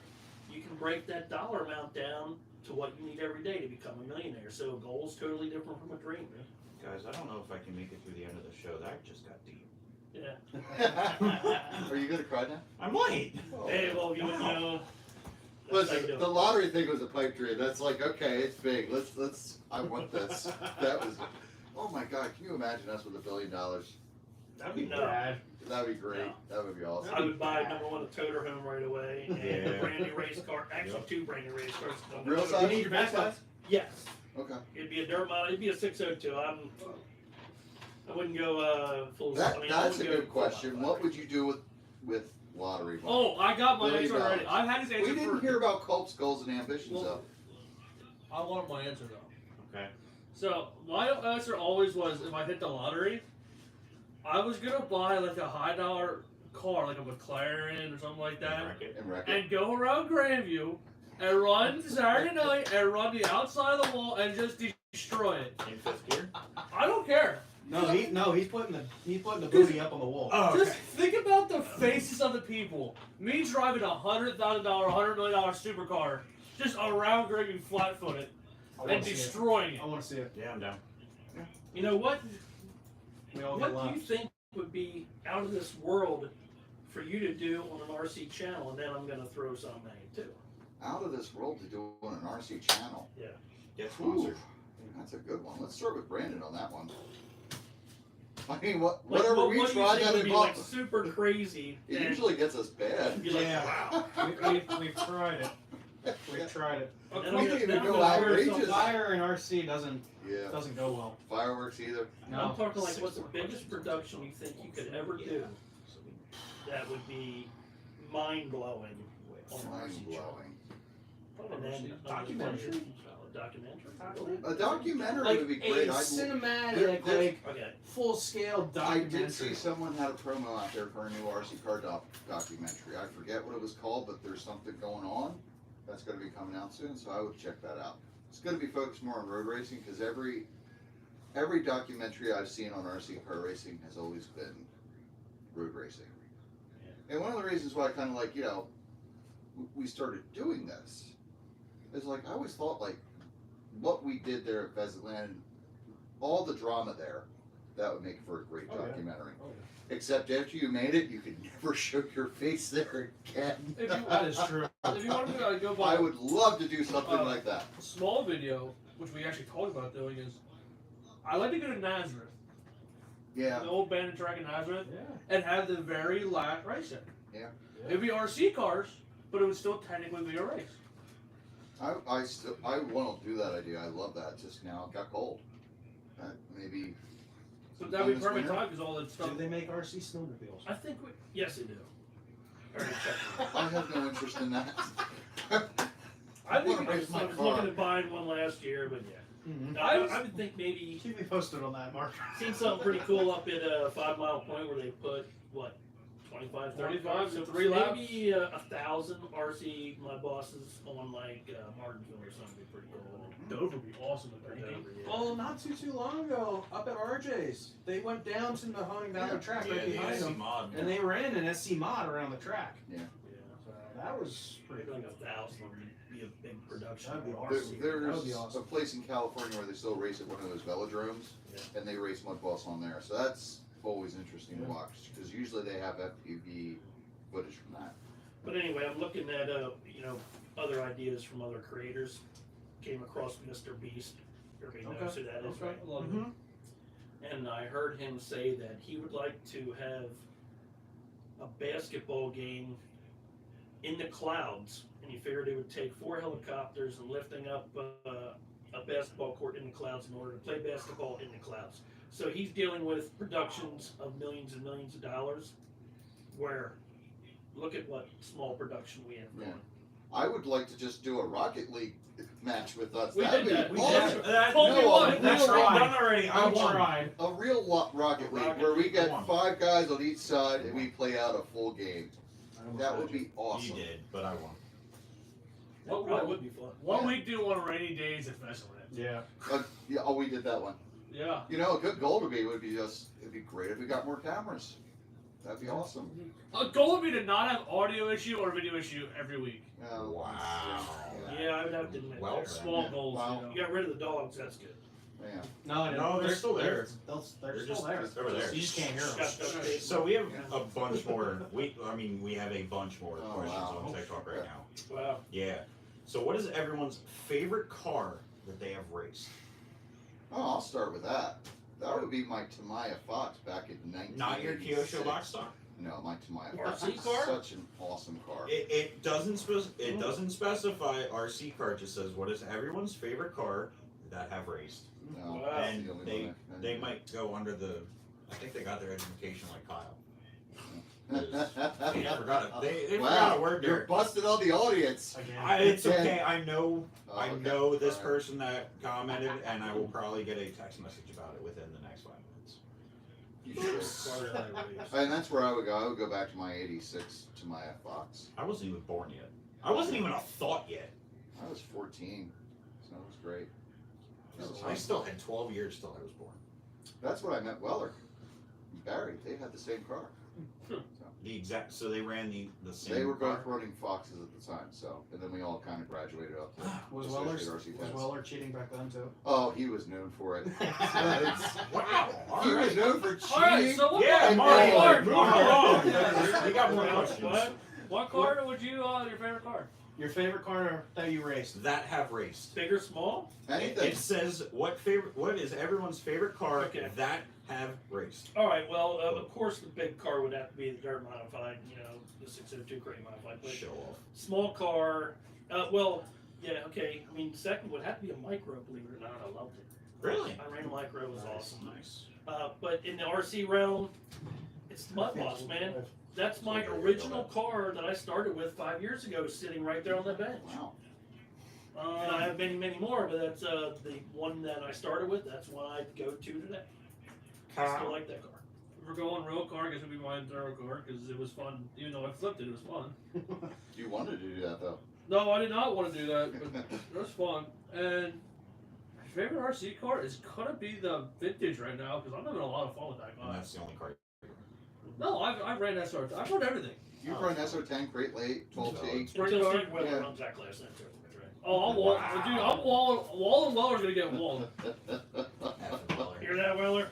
you can break that dollar amount down to what you need every day to become a millionaire. So a goal is totally different from a dream. Guys, I don't know if I can make it through the end of the show. That just got deep. Yeah. Are you gonna cry now? I might. Hey, well, you know. that's how you do Listen, it. the lottery thing was a pipe dream. That's like, okay, it's big. Let's. I want this. That was. Oh my God! Can you imagine us with $1 billion? That'd be No. bad. That'd be great. No. That would be awesome. I would buy number one a toter home right away and Yeah. a brand new race car. Actually, Yep. 2 brand new race cars. Real You size? need your back size? Yes. Okay. It'd be a dirt model. It'd be a 602. I wouldn't go full. That, I mean, that's I a wouldn't good go full question. What would you do with lottery money? Oh, I got my $1 answer billion. already. I've had this answer We didn't for. hear about Colt's goals and ambitions Well, though. I wanted my answer though. Okay. So my answer always was, if I hit the lottery, I was gonna buy like a high dollar car, like a McLaren or something like that, And record. and go around Grandview and run Saturday night and run the outside of the wall and just destroy it. In 5th gear? I don't care. He's putting the booty up on the wall. Oh, Just think about the faces of the people. Me driving a $100,000, $100 million supercar, just around Grandview flat-footed and destroying it. I want to see it. Yeah, I'm down. You know what? We all get What do you laps. think would be out of this world for you to do on an RC channel? And then I'm going to throw something at you too. Out of this world to do on an RC channel. Get Ooh, sponsored. that's a good one. Let's start with Brandon on that one. I mean, Like, whatever we what do you try think that would be like involves, super crazy? it and usually gets us bad. be like, Yeah. wow. We've tried it. We've tried it. And We I'm didn't even gonna- go I'm gonna throw outrageous. some- Fire and RC doesn't Yeah. go well. Fireworks either. And I'm talking like, what's the biggest production you think you could ever do that would be mind blowing on an Mind RC channel? blowing. And then Documentary? A documentary? A documentary Like would be a great. cinematic, there- like Okay. full scale I did documentary. see someone had a promo out there for a new RC car documentary. I forget what it was called, but there's something going on that's going to be coming out soon, so I would check that out. It's going to be focused more on road racing because every documentary I've seen on RC car racing has always been road racing. And one of the reasons why I kind of like, we started doing this is like, I always thought like what we did there at Pheasant Land, all the drama there, that would make for a great Oh, yeah. documentary. Oh, Except after you made it, you could never show your face there again. If you, That is true. if you want to go buy I would love to do something Uh, like that. a small video, which we actually talked about doing, is I like to go to Nazareth Yeah. the old abandoned track in Nazareth, Yeah. and have the very last race there. Yeah. It'd be RC cars, but it would still technically be a race. I want to do that idea. I love that. Just now it got cold. Maybe. So that'd be this perfect winter? time because all that stuff. Do they make RC snowmobiles? I think yes, they do. I already checked. I have no interest in that. I think wanna I race was, my I was car. looking at buying one last year, but yeah. Mm-hmm. I would think maybe Keep me posted on that, Mark. seen something pretty cool up at a 5 Mile Point where they put what 25, 30 25, cars. so So 3 laps. maybe 1,000 RC my bosses on like Martinsville or something would be pretty cool. Dover would be awesome if Or they did. Dover, yeah. Oh, not too long ago, up at RJ's, they went down to the Mahoning Valley Yeah. track Yeah, right the behind SC them, mod. and they ran an SC mod around the track. Yeah. So that was pretty Maybe cool. like 1,000 would be a big production. That'd be of awesome. RC. There's That would be a awesome. place in California where they still race at one of those velodromes, Yeah. and they race mud boss on there. So that's always interesting to Yeah. watch because usually they have FPV footage from that. But anyway, I'm looking at other ideas from other creators. Came across Mr. Beast. Everybody knows who that is, Okay. right? I love it. Mhm. And I heard him say that he would like to have a basketball game in the clouds, and he figured it would take 4 helicopters and lifting up a basketball court in the clouds in order to play basketball in the clouds. So he's dealing with productions of millions and millions of dollars, where look at what small production we have Yeah. going. I would like to just do a Rocket League match with us. We That'd did be that. We awesome. did That, Told me No, what? a that's real right. Rocket- Done already. I won. tried. A real Rocket League Rocket where we League, get come on. 5 guys on each side and we play out a full game. That would be awesome. You did, but I won. That probably would be fun. One Yeah. week do one on rainy days if messing with it. Yeah. Yeah, oh, we did that one. Yeah. You know, a good goal to be would be it'd be great if we got more cameras. That'd be awesome. A goal would be to not have audio issue or video issue every week. Oh, Wow. Yeah. Yeah, I would have to admit Well, there. Small goals. Wow. You know. You got rid of the dogs, that's good. Yeah. No, they're still there. They're They're still just there. over there. You just can't hear them. Got stuff So we have a bunch more. We have a bunch more Oh, questions wow. on TikTok right now. Wow. Yeah. So what is everyone's favorite car that they have raced? Oh, I'll start with that. That would be my Tamiya Fox back in 1986. Not your Kyosho box stock. No, my Tamiya Fox. RC is car? Such an awesome car. It doesn't specify RC car. It just says what is everyone's favorite car that have raced. No, Wow. that's And the only they one I- they might go under the. I think they got their education like Kyle. Wow. They forgot it. They Wow, forgot a word you're there. busted on the audience. Again. It's okay. I know. Oh, I okay. know this All right. person that commented, and I will probably get a text message about it within the next 5 minutes. You should. Car that I raced. And that's where I would go. I would go back to my 86 Tamiya Fox. I wasn't even born yet. I wasn't even a thought yet. I was 14, so it was great. That was I fun. still had 12 years till I was born. That's when I met Weller. And Barry, they had the same car. The exact. So they ran the same. They were both car. running Foxes at the time, so and then we all kind of graduated up to Was associate Weller, RC was Tens. Weller cheating back then too? Oh, he was known for it. Wow. All He was right. known for cheating. All right. So what Yeah, car? Mark, Mark, move Mark, along. Mark. We got more questions. What car would you? Your favorite car? Your favorite car that you raced? That have raced. Big or small? Anything. It says what is everyone's favorite car Okay. that have raced. All right. Well, of course, the big car would have to be the dirt modified. You know, the 602 crate modified. But Show off. small car. Well, yeah. Okay. I mean, second would have to be a micro. Believe it or not, I loved it. Really? I ran a micro. It was awesome. Nice. But in the RC realm, it's the Mud Boss, man. That's my original car that I started with 5 years ago, sitting right there on the bench. Wow. And I have many, many more, but that's the one that I started with. That's one I go to today. I still like that car. If we're going real car, I guess it'd be my enduro car because it was fun. Even though I flipped it, it was fun. You wanted to do that though. No, I did not want to do that, but it was fun. And my favorite RC car is gonna be the vintage right now because I'm having a lot of fun with that And car. that's the only car. No, I've ran SR. I've run everything. You've run SO10, Crate Late, 12T. Sprint Until car? Steve Weller Yeah. runs that class, that's right. Oh, I'm wall, Wow. dude. I'm wall and Weller's gonna get walled. Hear that, Weller?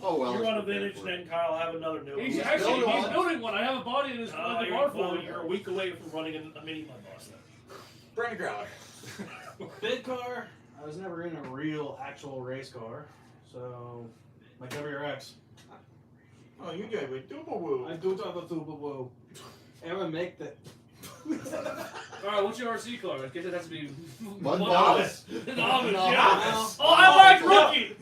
Oh well. You run a vintage, then Kyle have another new one. He's building actually one. building one. I have a body in his in the car for You're a him. week away from running a mini Mud Boss then. Brandon Growler. Big car. I was never in a real actual race car, so My WRX. Oh, you gave me double woo. I do have a double woo. Aaron make that. Alright, what's your RC car? I guess it has to be One novice. Novice, No. yeah. No. Oh, I like rookie.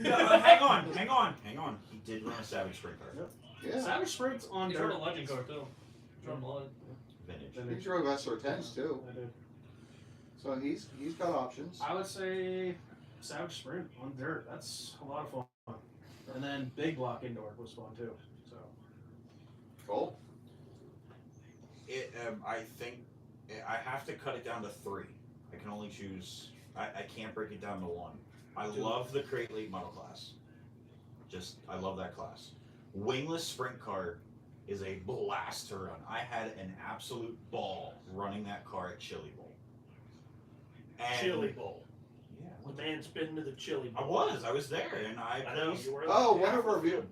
Hang on. He did run a Savage Sprint car. Yeah. Savage Sprint's on He's dirt. run a legend car too. He's run a legend. Vintage. He drove SR10s too, I did. so he's got options. I would say Savage Sprint on dirt. That's a lot of fun. And then Big Block Indoor was fun too. So Cool. I think I have to cut it down to 3. I can only choose. I can't break it down to 1. I love the Crate Late model class. I love that class. Wingless sprint car is a blast to run. I had an absolute ball running that car at Chili Bowl. And Chili Bowl. Yeah, The man's been to the Chili I Bowl. was there, and I know placed. you were. Oh, Yeah.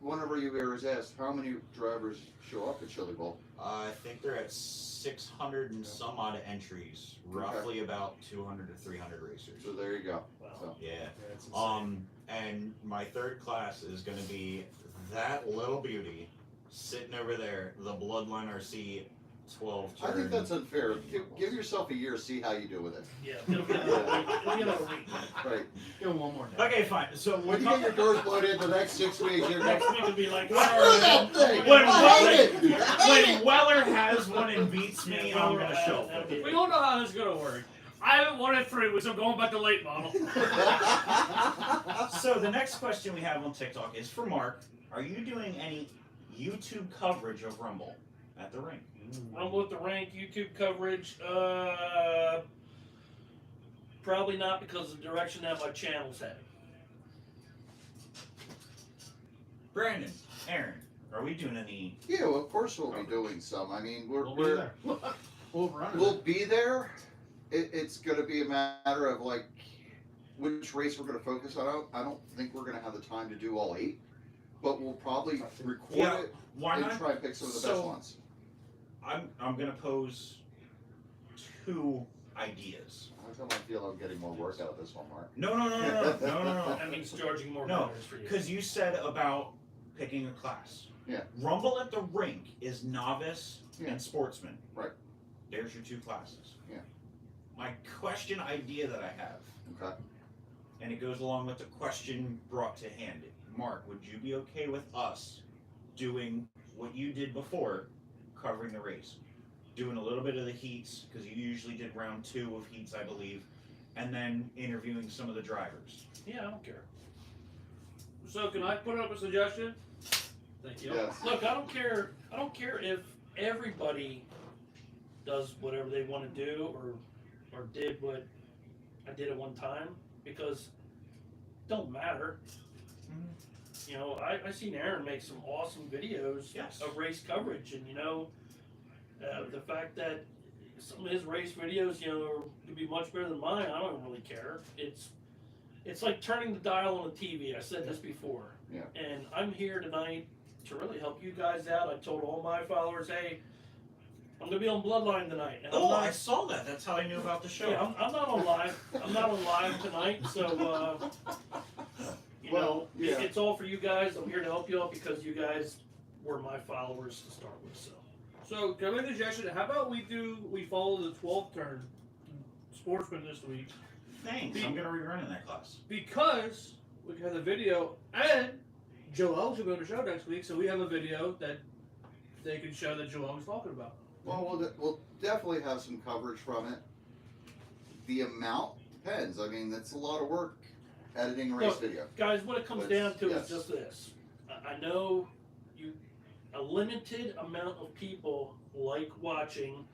one of our viewers asked, how many drivers show up at Chili Bowl? I think they're at 600 and some odd entries, roughly about 200 to 300 racers. So there you go. Wow. So, Yeah. it's insane. And my third class is going to be that little beauty sitting over there, the Bloodline RC 12 turn. I think that's unfair. Give yourself a year, see how you do with it. Yeah, it'll be another week. It'll be another week. Right. Give him one more day. Okay, fine. So When you get your doors blown in the next 6 weeks, you're Next week will be like, Screw that thing! When I hate it! I hate when it! Weller has one and beats me, I'm going to show That'll up. be We it. don't know how this is gonna work. I haven't won it 3 weeks. I'm going back to late model. So the next question we have on TikTok is for Mark. Are you doing any YouTube coverage of Rumble at the rink? Rumble at the Rank YouTube coverage. Probably not because of the direction that my channel's heading. Brandon, Aaron, are we doing any? Yeah, well, of course we'll be doing some. I mean, We'll be there. We'll run it. we'll be there. It's going to be a matter of like which race we're going to focus on. I don't think we're going to have the time to do all 8, but we'll probably record Yeah, it Why and not? try and pick some of the So- best ones. I'm gonna pose 2 ideas. How come I feel I'm getting more work out of this one, Mark? No. That means charging more No, dollars for you. Because you said about picking a class. Yeah. Rumble at the rink is novice Yeah. and sportsman. Right. There's your 2 classes. Yeah. My question idea that I have, Okay. and it goes along with the question brought to hand. Mark, would you be okay with us doing what you did before, covering the race? Doing a little bit of the heats, because you usually did round 2 of heats, I believe, and then interviewing some of the drivers. Yeah, I don't care. So can I put up a suggestion? Thank you. Yes. Look, I don't care. I don't care if everybody does whatever they want to do or did what I did at one time, because it don't matter. You know, I seen Aaron make some awesome videos Yes. of race coverage, and you know, the fact that some of his race videos, you know, could be much better than mine, I don't really care. It's like turning the dial on the TV. I said this before. Yeah. And I'm here tonight to really help you guys out. I told all my followers, hey, I'm gonna be on Bloodline tonight. And I'm Oh, not, I saw that. That's how I knew about the show. yeah, I'm not on live. I'm not on live tonight, so you Well, know, yeah. it's all for you guys. I'm here to help you out because you guys were my followers to start with. So can I make a suggestion? How about we follow the 12th turn sportsman this week, Thanks. I'm gonna rerun in that class. because we can have the video and Joel's will be on the show next week, so we have a video that they can show that Joel was talking about. Well, we'll definitely have some coverage from it. The amount depends. I mean, that's a lot of work editing a race Look, video. Guys, what it comes But, down to yes. is just this. I know a limited amount of people like watching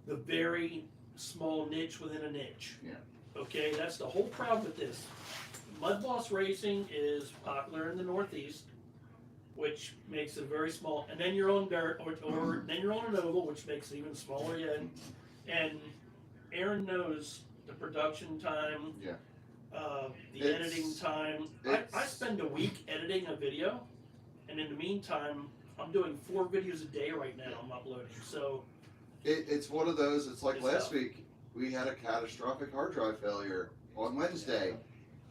the very small niche within a niche. Yeah. Okay, that's the whole problem with this. Mud Boss Racing is popular in the Northeast, which makes it very small. And then you're on dirt, or then you're on an oval, which makes it even smaller yet. And Aaron knows the production time, Yeah. the It's- editing time. I it's- spend a week editing a video, and in the meantime, I'm doing 4 videos a day right now. I'm uploading. So It's one of those. It's like It's last tough. week. We had a catastrophic hard drive failure on Wednesday.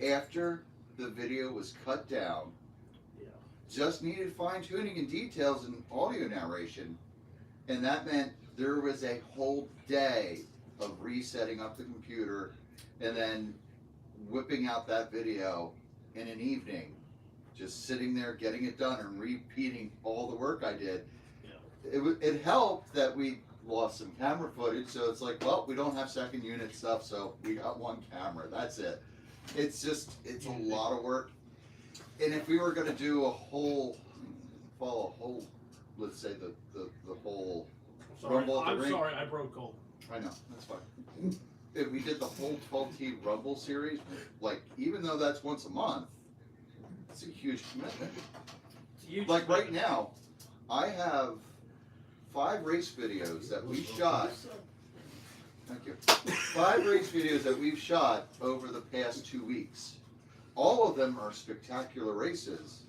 After the video was cut down, just needed fine tuning and details and audio narration, and that meant there was a whole day of resetting up the computer and then whipping out that video in an evening, just sitting there getting it done and repeating all the work I did. It helped that we lost some camera footage, so it's like, well, we don't have second unit stuff, so we got one camera. That's it. It's a lot of work. And if we were going to do let's say the whole Rumble at the Ring. Sorry, I broke cold. I know, that's fine. If we did the whole 12T Rumble series, like, even though that's once a month, it's a huge commitment. Like right now, I have 5 race videos that we shot. Thank you. 5 race videos that we've shot over the past 2 weeks. All of them are spectacular races,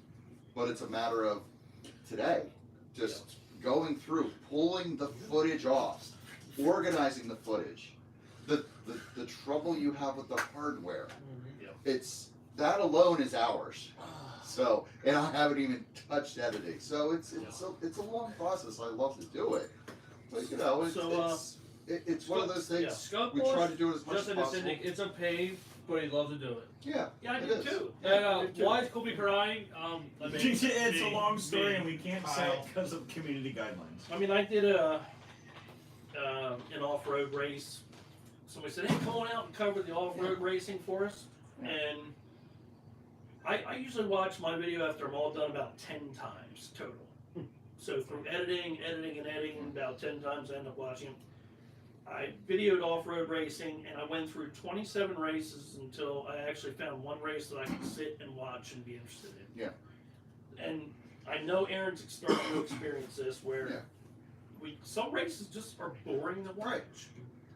but it's a matter of today, just going through, pulling the footage off, organizing the footage, the trouble you have with the hardware. It's that alone is hours. So, and I haven't even touched editing. So it's a long process. I love to do it, but you know, it's one of those things. Skunk We Boys, try to do it as much just as in the possible. Syndic, it's a pain, but he'd love to do it. Yeah, Yeah, I it do is. too. And why is Kobe crying? I mean, It's a long story, and we can't say Kyle. it because of community guidelines. I mean, I did an off-road race. Somebody said, "Hey, come on out and cover the off-road racing for us." Yeah. And I usually watch my video after I'm all done about 10 times total. So through editing, about 10 times I end up watching them. I videoed off-road racing, and I went through 27 races until I actually found one race that I could sit and watch and be interested in. Yeah. And I know Aaron's starting to experience this, where Yeah. some races just are boring to watch. Right.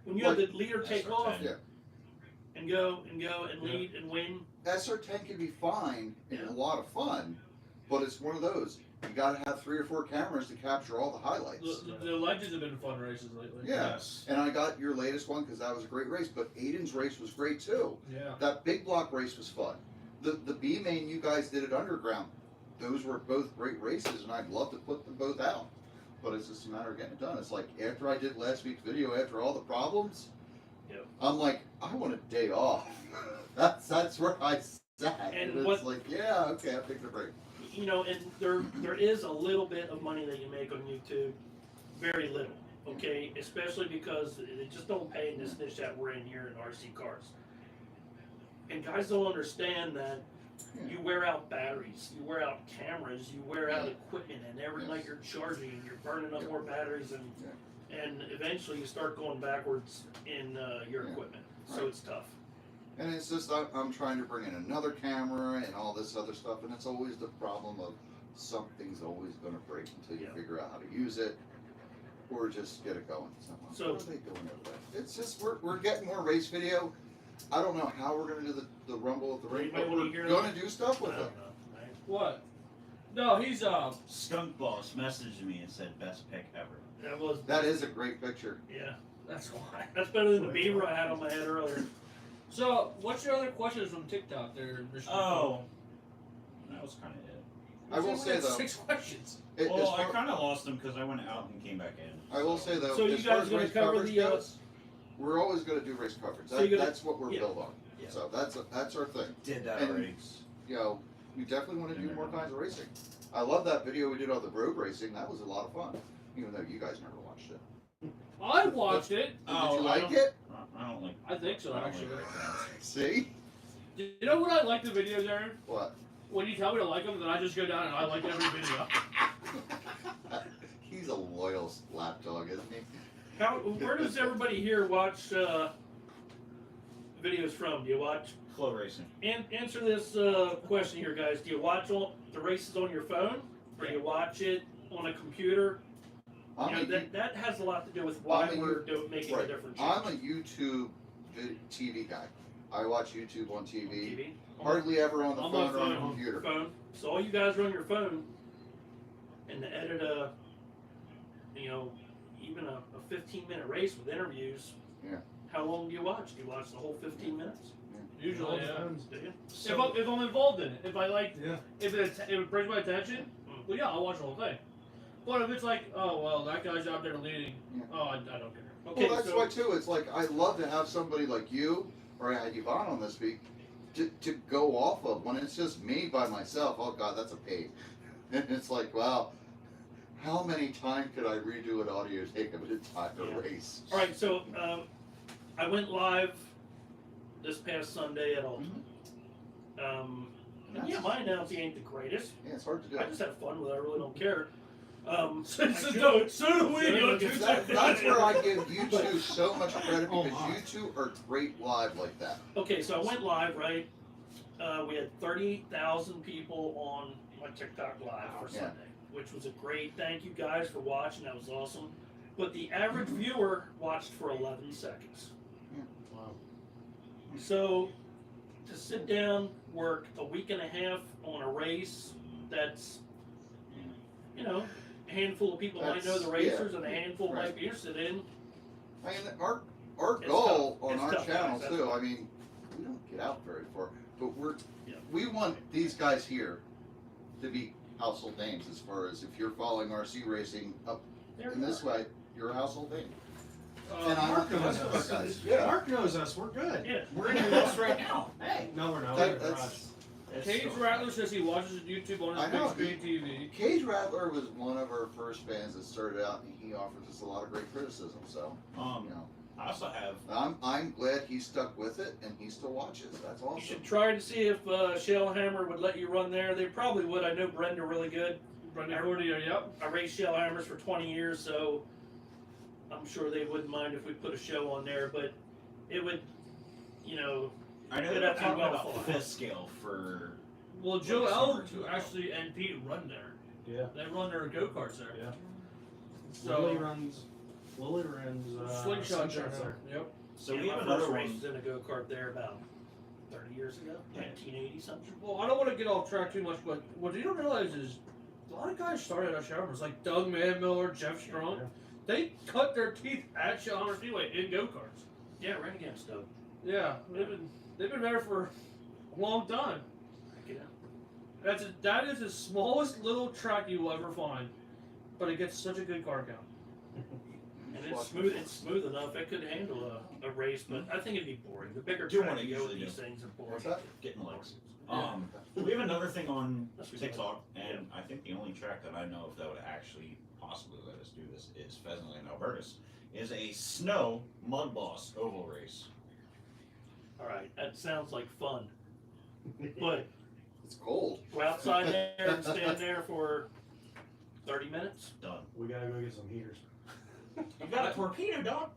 When you have the leader take SR10. off Yeah. and go and lead and win. SR10 can be fine and Yeah. a lot of fun, but it's one of those. You got to have 3 or 4 cameras to capture all the highlights. The Legends have been fun races lately. Yeah. Yes. And I got your latest one because that was a great race, but Aiden's race was great too. Yeah. That big block race was fun. The B main you guys did at Underground, those were both great races, and I'd love to put them both out. But it's just a matter of getting it done. It's like after I did last week's video, after all the problems, Yep. I'm like, I want a day off. That's where I sat. And it's what- like, yeah, okay, I'll take the break. You know, and there is a little bit of money that you make on YouTube, very little, okay? Especially because it just don't pay in this niche that we're in here in RC cars. And guys don't understand that you wear out batteries, you wear out cameras, you wear out equipment, and every night you're charging and you're burning up more batteries, and eventually you start going backwards in your equipment. So it's tough. And it's just, I'm trying to bring in another camera and all this other stuff, and it's always the problem of something's always going to break until you figure out how to use it, or just get it going. So- what are they doing over there? It's just, we're getting more race video. I don't know how we're going to do the Rumble at the Ring, You might but wanna we're hear going that. to do stuff I with don't it. know, right? What? No, he's Skunk Boss messaged me and said best pick ever. That is a great picture. Yeah. That's why. That's better than the beaver I had on my head earlier. So, what's your other questions from TikTok there, Mr. Oh, that was kind of it. I will say, though, 6 questions. as Well, I far- kind of lost them because I went out and came back in. I will say though, So you as far guys as gonna race cover coverage the, goes, we're always going to do race coverage. So you're gonna- That's what we're yeah. built on. Yeah. So that's our thing. Did that And- already. You know, we definitely want to do more kinds of racing. I love that video we did on the road racing. That was a lot of fun, even though you guys never watched it. I watched it. Did Oh, you I like don't- it? I don't like. I think so, I don't actually. like that. See? You know what I like the videos, Aaron? What? When you tell me to like them, then I just go down and I like every video. He's a loyal lapdog, isn't he? Where does everybody here watch videos from? Do you watch? Flow racing. Answer this question here, guys. Do you watch the races on your phone, or do you watch it on a computer? I'm You know, a, that has a lot to do with why I'm a- we're making right. a different I'm change. a YouTube TV guy. I watch YouTube on TV. TV. Hardly ever on the On phone my or on the phone. computer. Phone. So all you guys are on your phone, and to edit even a 15-minute race with interviews. Yeah. How long do you watch? Do you watch the whole 15 minutes? Usually, yeah. So, If I'm involved in it, if I like, Yeah. if it brings my attention, well, yeah, I'll watch the whole thing. But if it's like, oh well, that guy's out there leading, Yeah. oh, I don't care. okay, Well, that's so why too. It's like I'd love to have somebody like you or I had Yvonne on this week to go off of. When it's just me by myself, oh God, that's a pain. And it's like, wow, how many times could I redo an audio tape of an entire race? all right, so I went live this past Sunday at Ultimate. And yeah, my announcing ain't the greatest. Yeah, it's hard to do. I just have fun with it. I really don't care. So do we. That's where I give you two so much credit Oh, because my. you two are great live like that. Okay, so I went live, right? We had 30,000 people on my TikTok live for Yeah. Sunday, which was a great thank you guys for watching. That was awesome. But the average viewer watched for 11 seconds. Wow. So to sit down, work a week and a half on a race that's, you know, a handful of people might know the That's- yeah. racers and a handful Right. might be interested in. I mean, our It's goal tough. on It's our tough, channel guys. too. I mean, we don't get out very far, but Yeah. we want these guys here to be household names. As far as if you're following RC racing up There in you this are. way, you're a household name. And I Mark want the knows rest of our us. guys. Yeah. Mark knows us. We're good. Yeah. We're in your house right now. Hey. No, we're not. That- We're in the that's- garage. Cage Rattler says he watches YouTube on I his know, big screen TV. Cage Rattler was one of our first fans that started out, and he offers us a lot of great criticism. So, you know, I also have. I'm glad he stuck with it, and he still watches. That's You awesome. should try to see if Shellhammer would let you run there. They probably would. I know Brenda really good. Brendan Cordier, yep. I raced Shellhammers for 20 years, so I'm sure they wouldn't mind if we put a show on there. But it would, you know, I know Good they're afternoon, talking about golf. fifth scale for. Well, Joe Like L summer too. actually and Pete run there. Yeah. They run their go karts there. Yeah. So Lily runs. slingshot Slingshots there. Yep. So yeah, we have my another first one. race was in a go kart there about 30 years ago, Yeah. 1980 something. Well, I don't want to get off track too much, but what you don't realize is a lot of guys started at Shellhammers, like Doug Manmiller, Jeff Strong. Yeah. They cut their teeth at Shellhammer Speedway in go karts. Yeah, ran against Doug. Yeah, they've been there for a long time. You know. That is the smallest little track you will ever find, but it gets such a good car count. And it's smooth. It's smooth enough. It could handle a race, but I think it'd be boring. The bigger Do track what it you go with usually these do. things are boring. What's that? Getting legs. We have another thing on That's what TikTok, and I think the only track that I know of that would actually possibly let us do this is Pheasantland, Albertus. Is a snow mud boss oval race. All right, that sounds like fun, but It's cold. go outside there and stand there for 30 minutes. Done. We gotta go get some heaters. You got a torpedo, dog.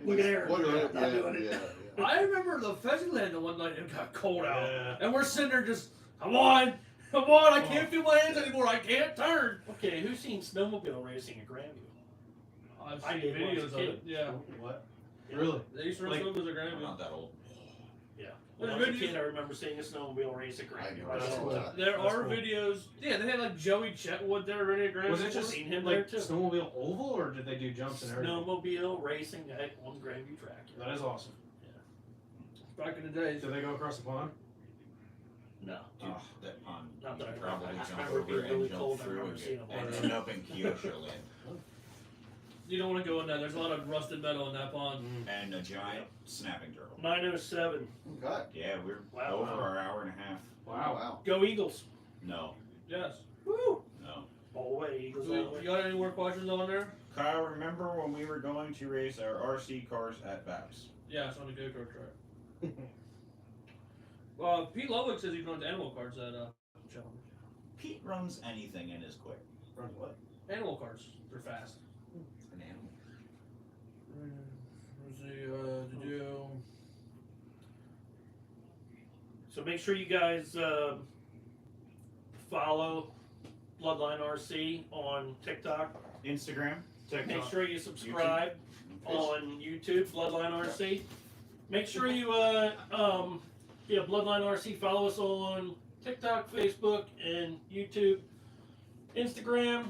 Look at Aaron. What- Yeah, yeah, not doing it. yeah. I remember the Pheasantland the one night it got cold out, Yeah. and we're sitting there just, come on, I can't feel my hands anymore, I can't turn. Okay, who's seen snowmobile racing at Grandview? I've I seen did when I was a videos of kid. it. Yeah, What? Really? they used to run Like- snowmobiles at I'm Grandview. not that old. When I was a kid, I remember seeing a snowmobile race at Grandview. I I know, saw that's that. cool. There That's are cool. videos. Yeah, they had like Joey Chetwood there already at Grandview. Was it just seen him like there, too. snowmobile oval, or did they do jumps and everything? Snowmobile racing on Grandview track. That is awesome. back in the days? Did they go across the pond? No, Oh, that pond. Not that you I could probably remember. I jump remember over being really and cold. jump I through remember and, seeing a and pond. end up in Kyosho land. You don't want to go in there. There's a lot of rusted metal in that pond. And a giant snapping turtle. 9:07. Okay. Yeah, we're Wow. over our hour and a half. Wow. Wow. Go Eagles. No, Yes. Woo! no. All the way, Eagles. So, All the you way. got any more questions on there? Kyle, remember when we were going to race our RC cars at Babs? Yeah, it's on the go-kart track. Pete Ludwig says he runs animal carts at Challenger. Pete runs anything and is quick. Run what? Animal carts. They're fast. An animal. Let's see, did you... So make sure you guys follow Bloodline RC on TikTok. Instagram. Make sure you subscribe on YouTube, Bloodline RC. Make sure you, Bloodline RC, follow us on TikTok, Facebook, and YouTube, Instagram,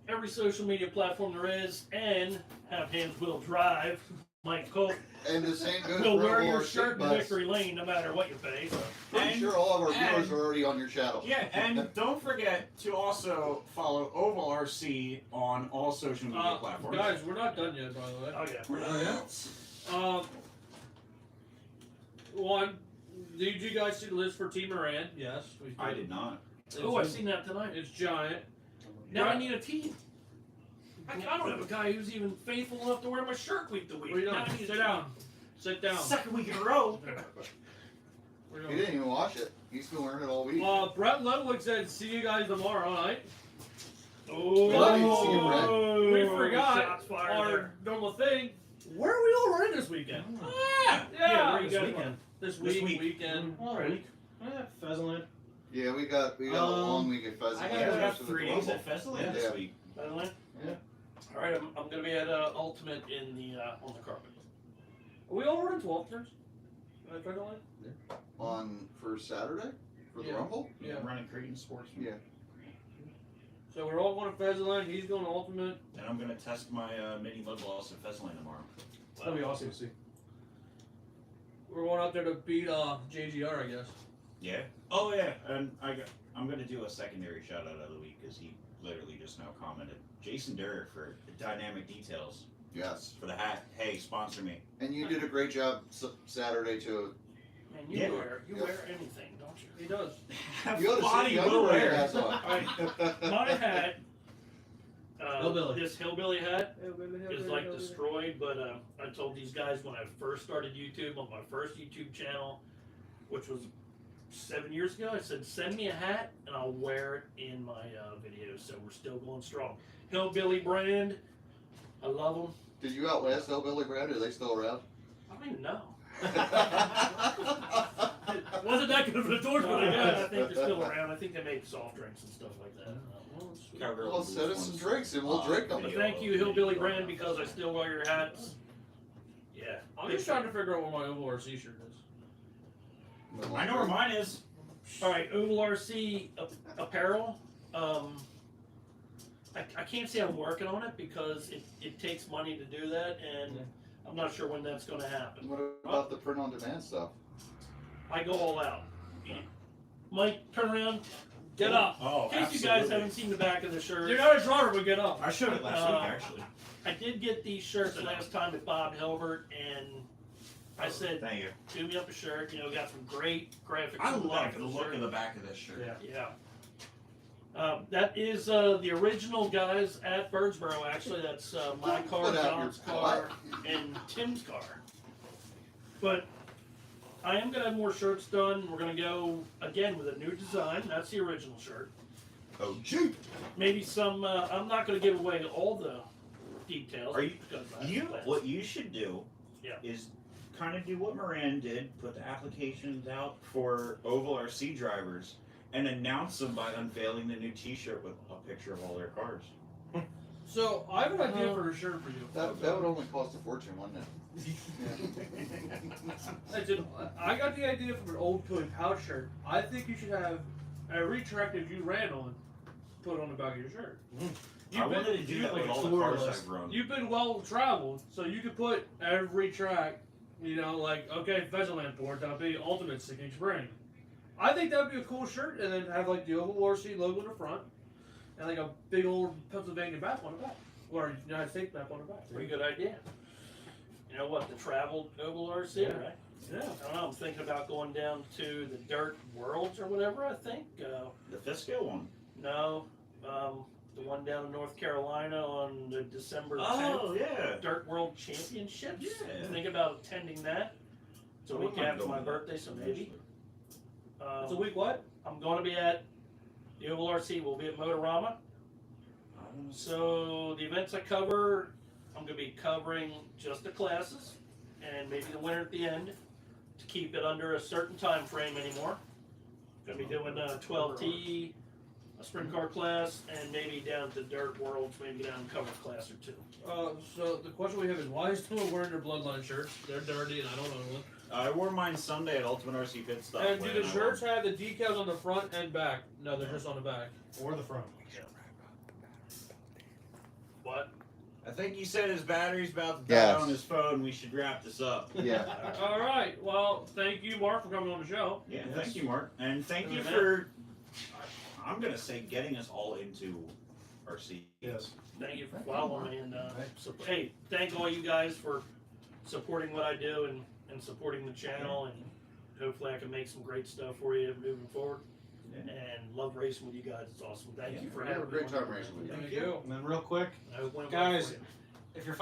every social media platform there is, and have Hands Will Drive Mike Cole And the same goes will for wear your OvalRC, shirt in but Victory Lane no matter what you pay. So. I'm And- sure all of our viewers and- are already on your channel. Yeah, and don't forget to also follow OvalRC on all social media platforms. Guys, we're not done yet, by the way. Oh yeah. Oh, yeah? One, did you guys see the list for Team Moran? Yes. I did not. Oh, I've seen that tonight. It's giant. Now I need a team. I don't have a guy who's even faithful enough to wear my shirt week to week. What are you Now I doing? need a Sit team. down. Sit down. Second week in a row. We're He doing- didn't even watch it. He's been wearing it all week. Brett Ludwig said, "See you guys tomorrow night." Oh, Glad you see you, Brett. We forgot Shots fired our there. normal thing. Where are we all running this weekend? Ah! Yeah, where you this guys weekend. going? This This week, week. weekend. Oh, Right. week. Pheasantland. Yeah, we got a long week at Pheasant. I Land got after the 3 days Rumble. at Festival Yeah. this week. Fezziland? Yeah. All right, I'm gonna be at Ultimate in the on the carpet. Are we all running 12 turns? Am I trying to line? For Saturday? For the Yeah. Rumble? Yeah. I'm running Creighton Sportsman. Yeah. So we're all going to Pheasantland. He's going to Ultimate. And I'm going to test my mini mud balls at Festival tomorrow. That'll be awesome to see. We're going out there to beat JGR, I guess. Yeah. Oh yeah, and I'm going to do a secondary shout out of the week because he literally just now commented. Jason Durr for Dynamic Details Yes. for the hat. Hey, sponsor me. And you did a great job Saturday too. Man, you Yeah. wear anything, don't you? He does. You ought to Body see the will underwear wear. has on. My hat, Hillbilly. this hillbilly hat, is like destroyed, but I told these guys when I first started YouTube on my first YouTube channel, which was 7 years ago, I said send me a hat and I'll wear it in my videos. So we're still going strong. Hillbilly brand, I love them. Did you outlast Hillbilly Brand? Are they still around? I don't even know. Wasn't that good of an endorsement, I I guess. think they're still around. I think they make soft drinks and stuff like that. Cowgirl Well, Blues send us some ones. drinks and we'll drink them. But Video thank you, of Hillbilly video brand, of because I still wear your hats. Yeah. I'm just trying to figure out what my OvalRC shirt is. I know where mine is. All right, OvalRC apparel. I can't say I'm working on it because it takes money to do that, and I'm not sure when that's going to happen. What about the print on demand stuff? I go all out. Mike, turn around, get up. Oh, In case you guys haven't seen the back of the shirt, You're not a driver, but get up. I showed it last week actually. I did get these shirts last time at Bob Hilbert, and I said, Thank you. do me up a shirt. You know, got some great graphics. I and like stuff the on look shirt. of the back of this shirt. Yeah. Yeah. That is the original guys at Birdsboro. Actually, that's my Don't car, put out John's your car, and Tim's car. But I am gonna have more shirts done. We're gonna go again with a new design. That's the original shirt. Oh, gee. Maybe some. I'm not gonna give away all the details. Are you- Because I have You, plans. what you should do Yeah. is kind of do what Moran did, put the applications out for OvalRC drivers, and announce them by unveiling the new T-shirt with a picture of all their cars. So I have an idea for a shirt for you. That would only cost a fortune, wouldn't it? Listen, I got the idea from an old Toy Pouch shirt. I think you should have every track that you ran on put on the back of your shirt. I wanted to do that with all the cars I've run. You've been well traveled, so you could put every track, you know, like, okay, Pheasantland Port, that'll be Ultimate Sticking Spring. I think that would be a cool shirt, and then have like the OvalRC logo in the front, and like a big old Pennsylvania map on the back, or United States map on the back. Pretty good idea. You know what? The traveled OvalRC, Yeah. right? Yeah. I don't know. I'm thinking about going down to the Dirt Worlds or whatever. I think. The Fisco one. No, the one down in North Carolina on the December 10th. Oh yeah. Dirt World Championships. Yeah. I'm thinking about attending that. It's a I week wouldn't mind after my going to that birthday, so maybe. It's a week what? I'm going to be at the OvalRC. We'll be at Motorama. So the events I cover, I'm going to be covering just the classes and maybe the winner at the end to keep it under a certain time frame anymore. Going to be doing 12T, a sprint car class, and maybe down to Dirt Worlds, maybe down and cover a class or two. So the question we have is, why is someone wearing their Bloodline shirts? They're dirty, and I don't own one. I wore mine Sunday at Ultimate RC Pit Stop. And do when the I shirts have the decals on the front and back? No, they're just on the back. Or the front. What? I think he said his battery's about to die Yes. on his phone. We should wrap this up. Yeah. All right. Well, thank you, Mark, for coming on the show. Yeah, Yes. thank you, Mark. And thank you Yeah. for, I'm going to say, getting us all into RC. Yes. Thank you for following me, and hey, thank all you guys for supporting what I do and supporting the channel, and hopefully I can make some great stuff for you moving forward. Yeah. And love racing with you guys. It's awesome. Thank you for We had a having great me. time racing with you. Thank you. And then real quick, I hope it went well guys, for you. if you're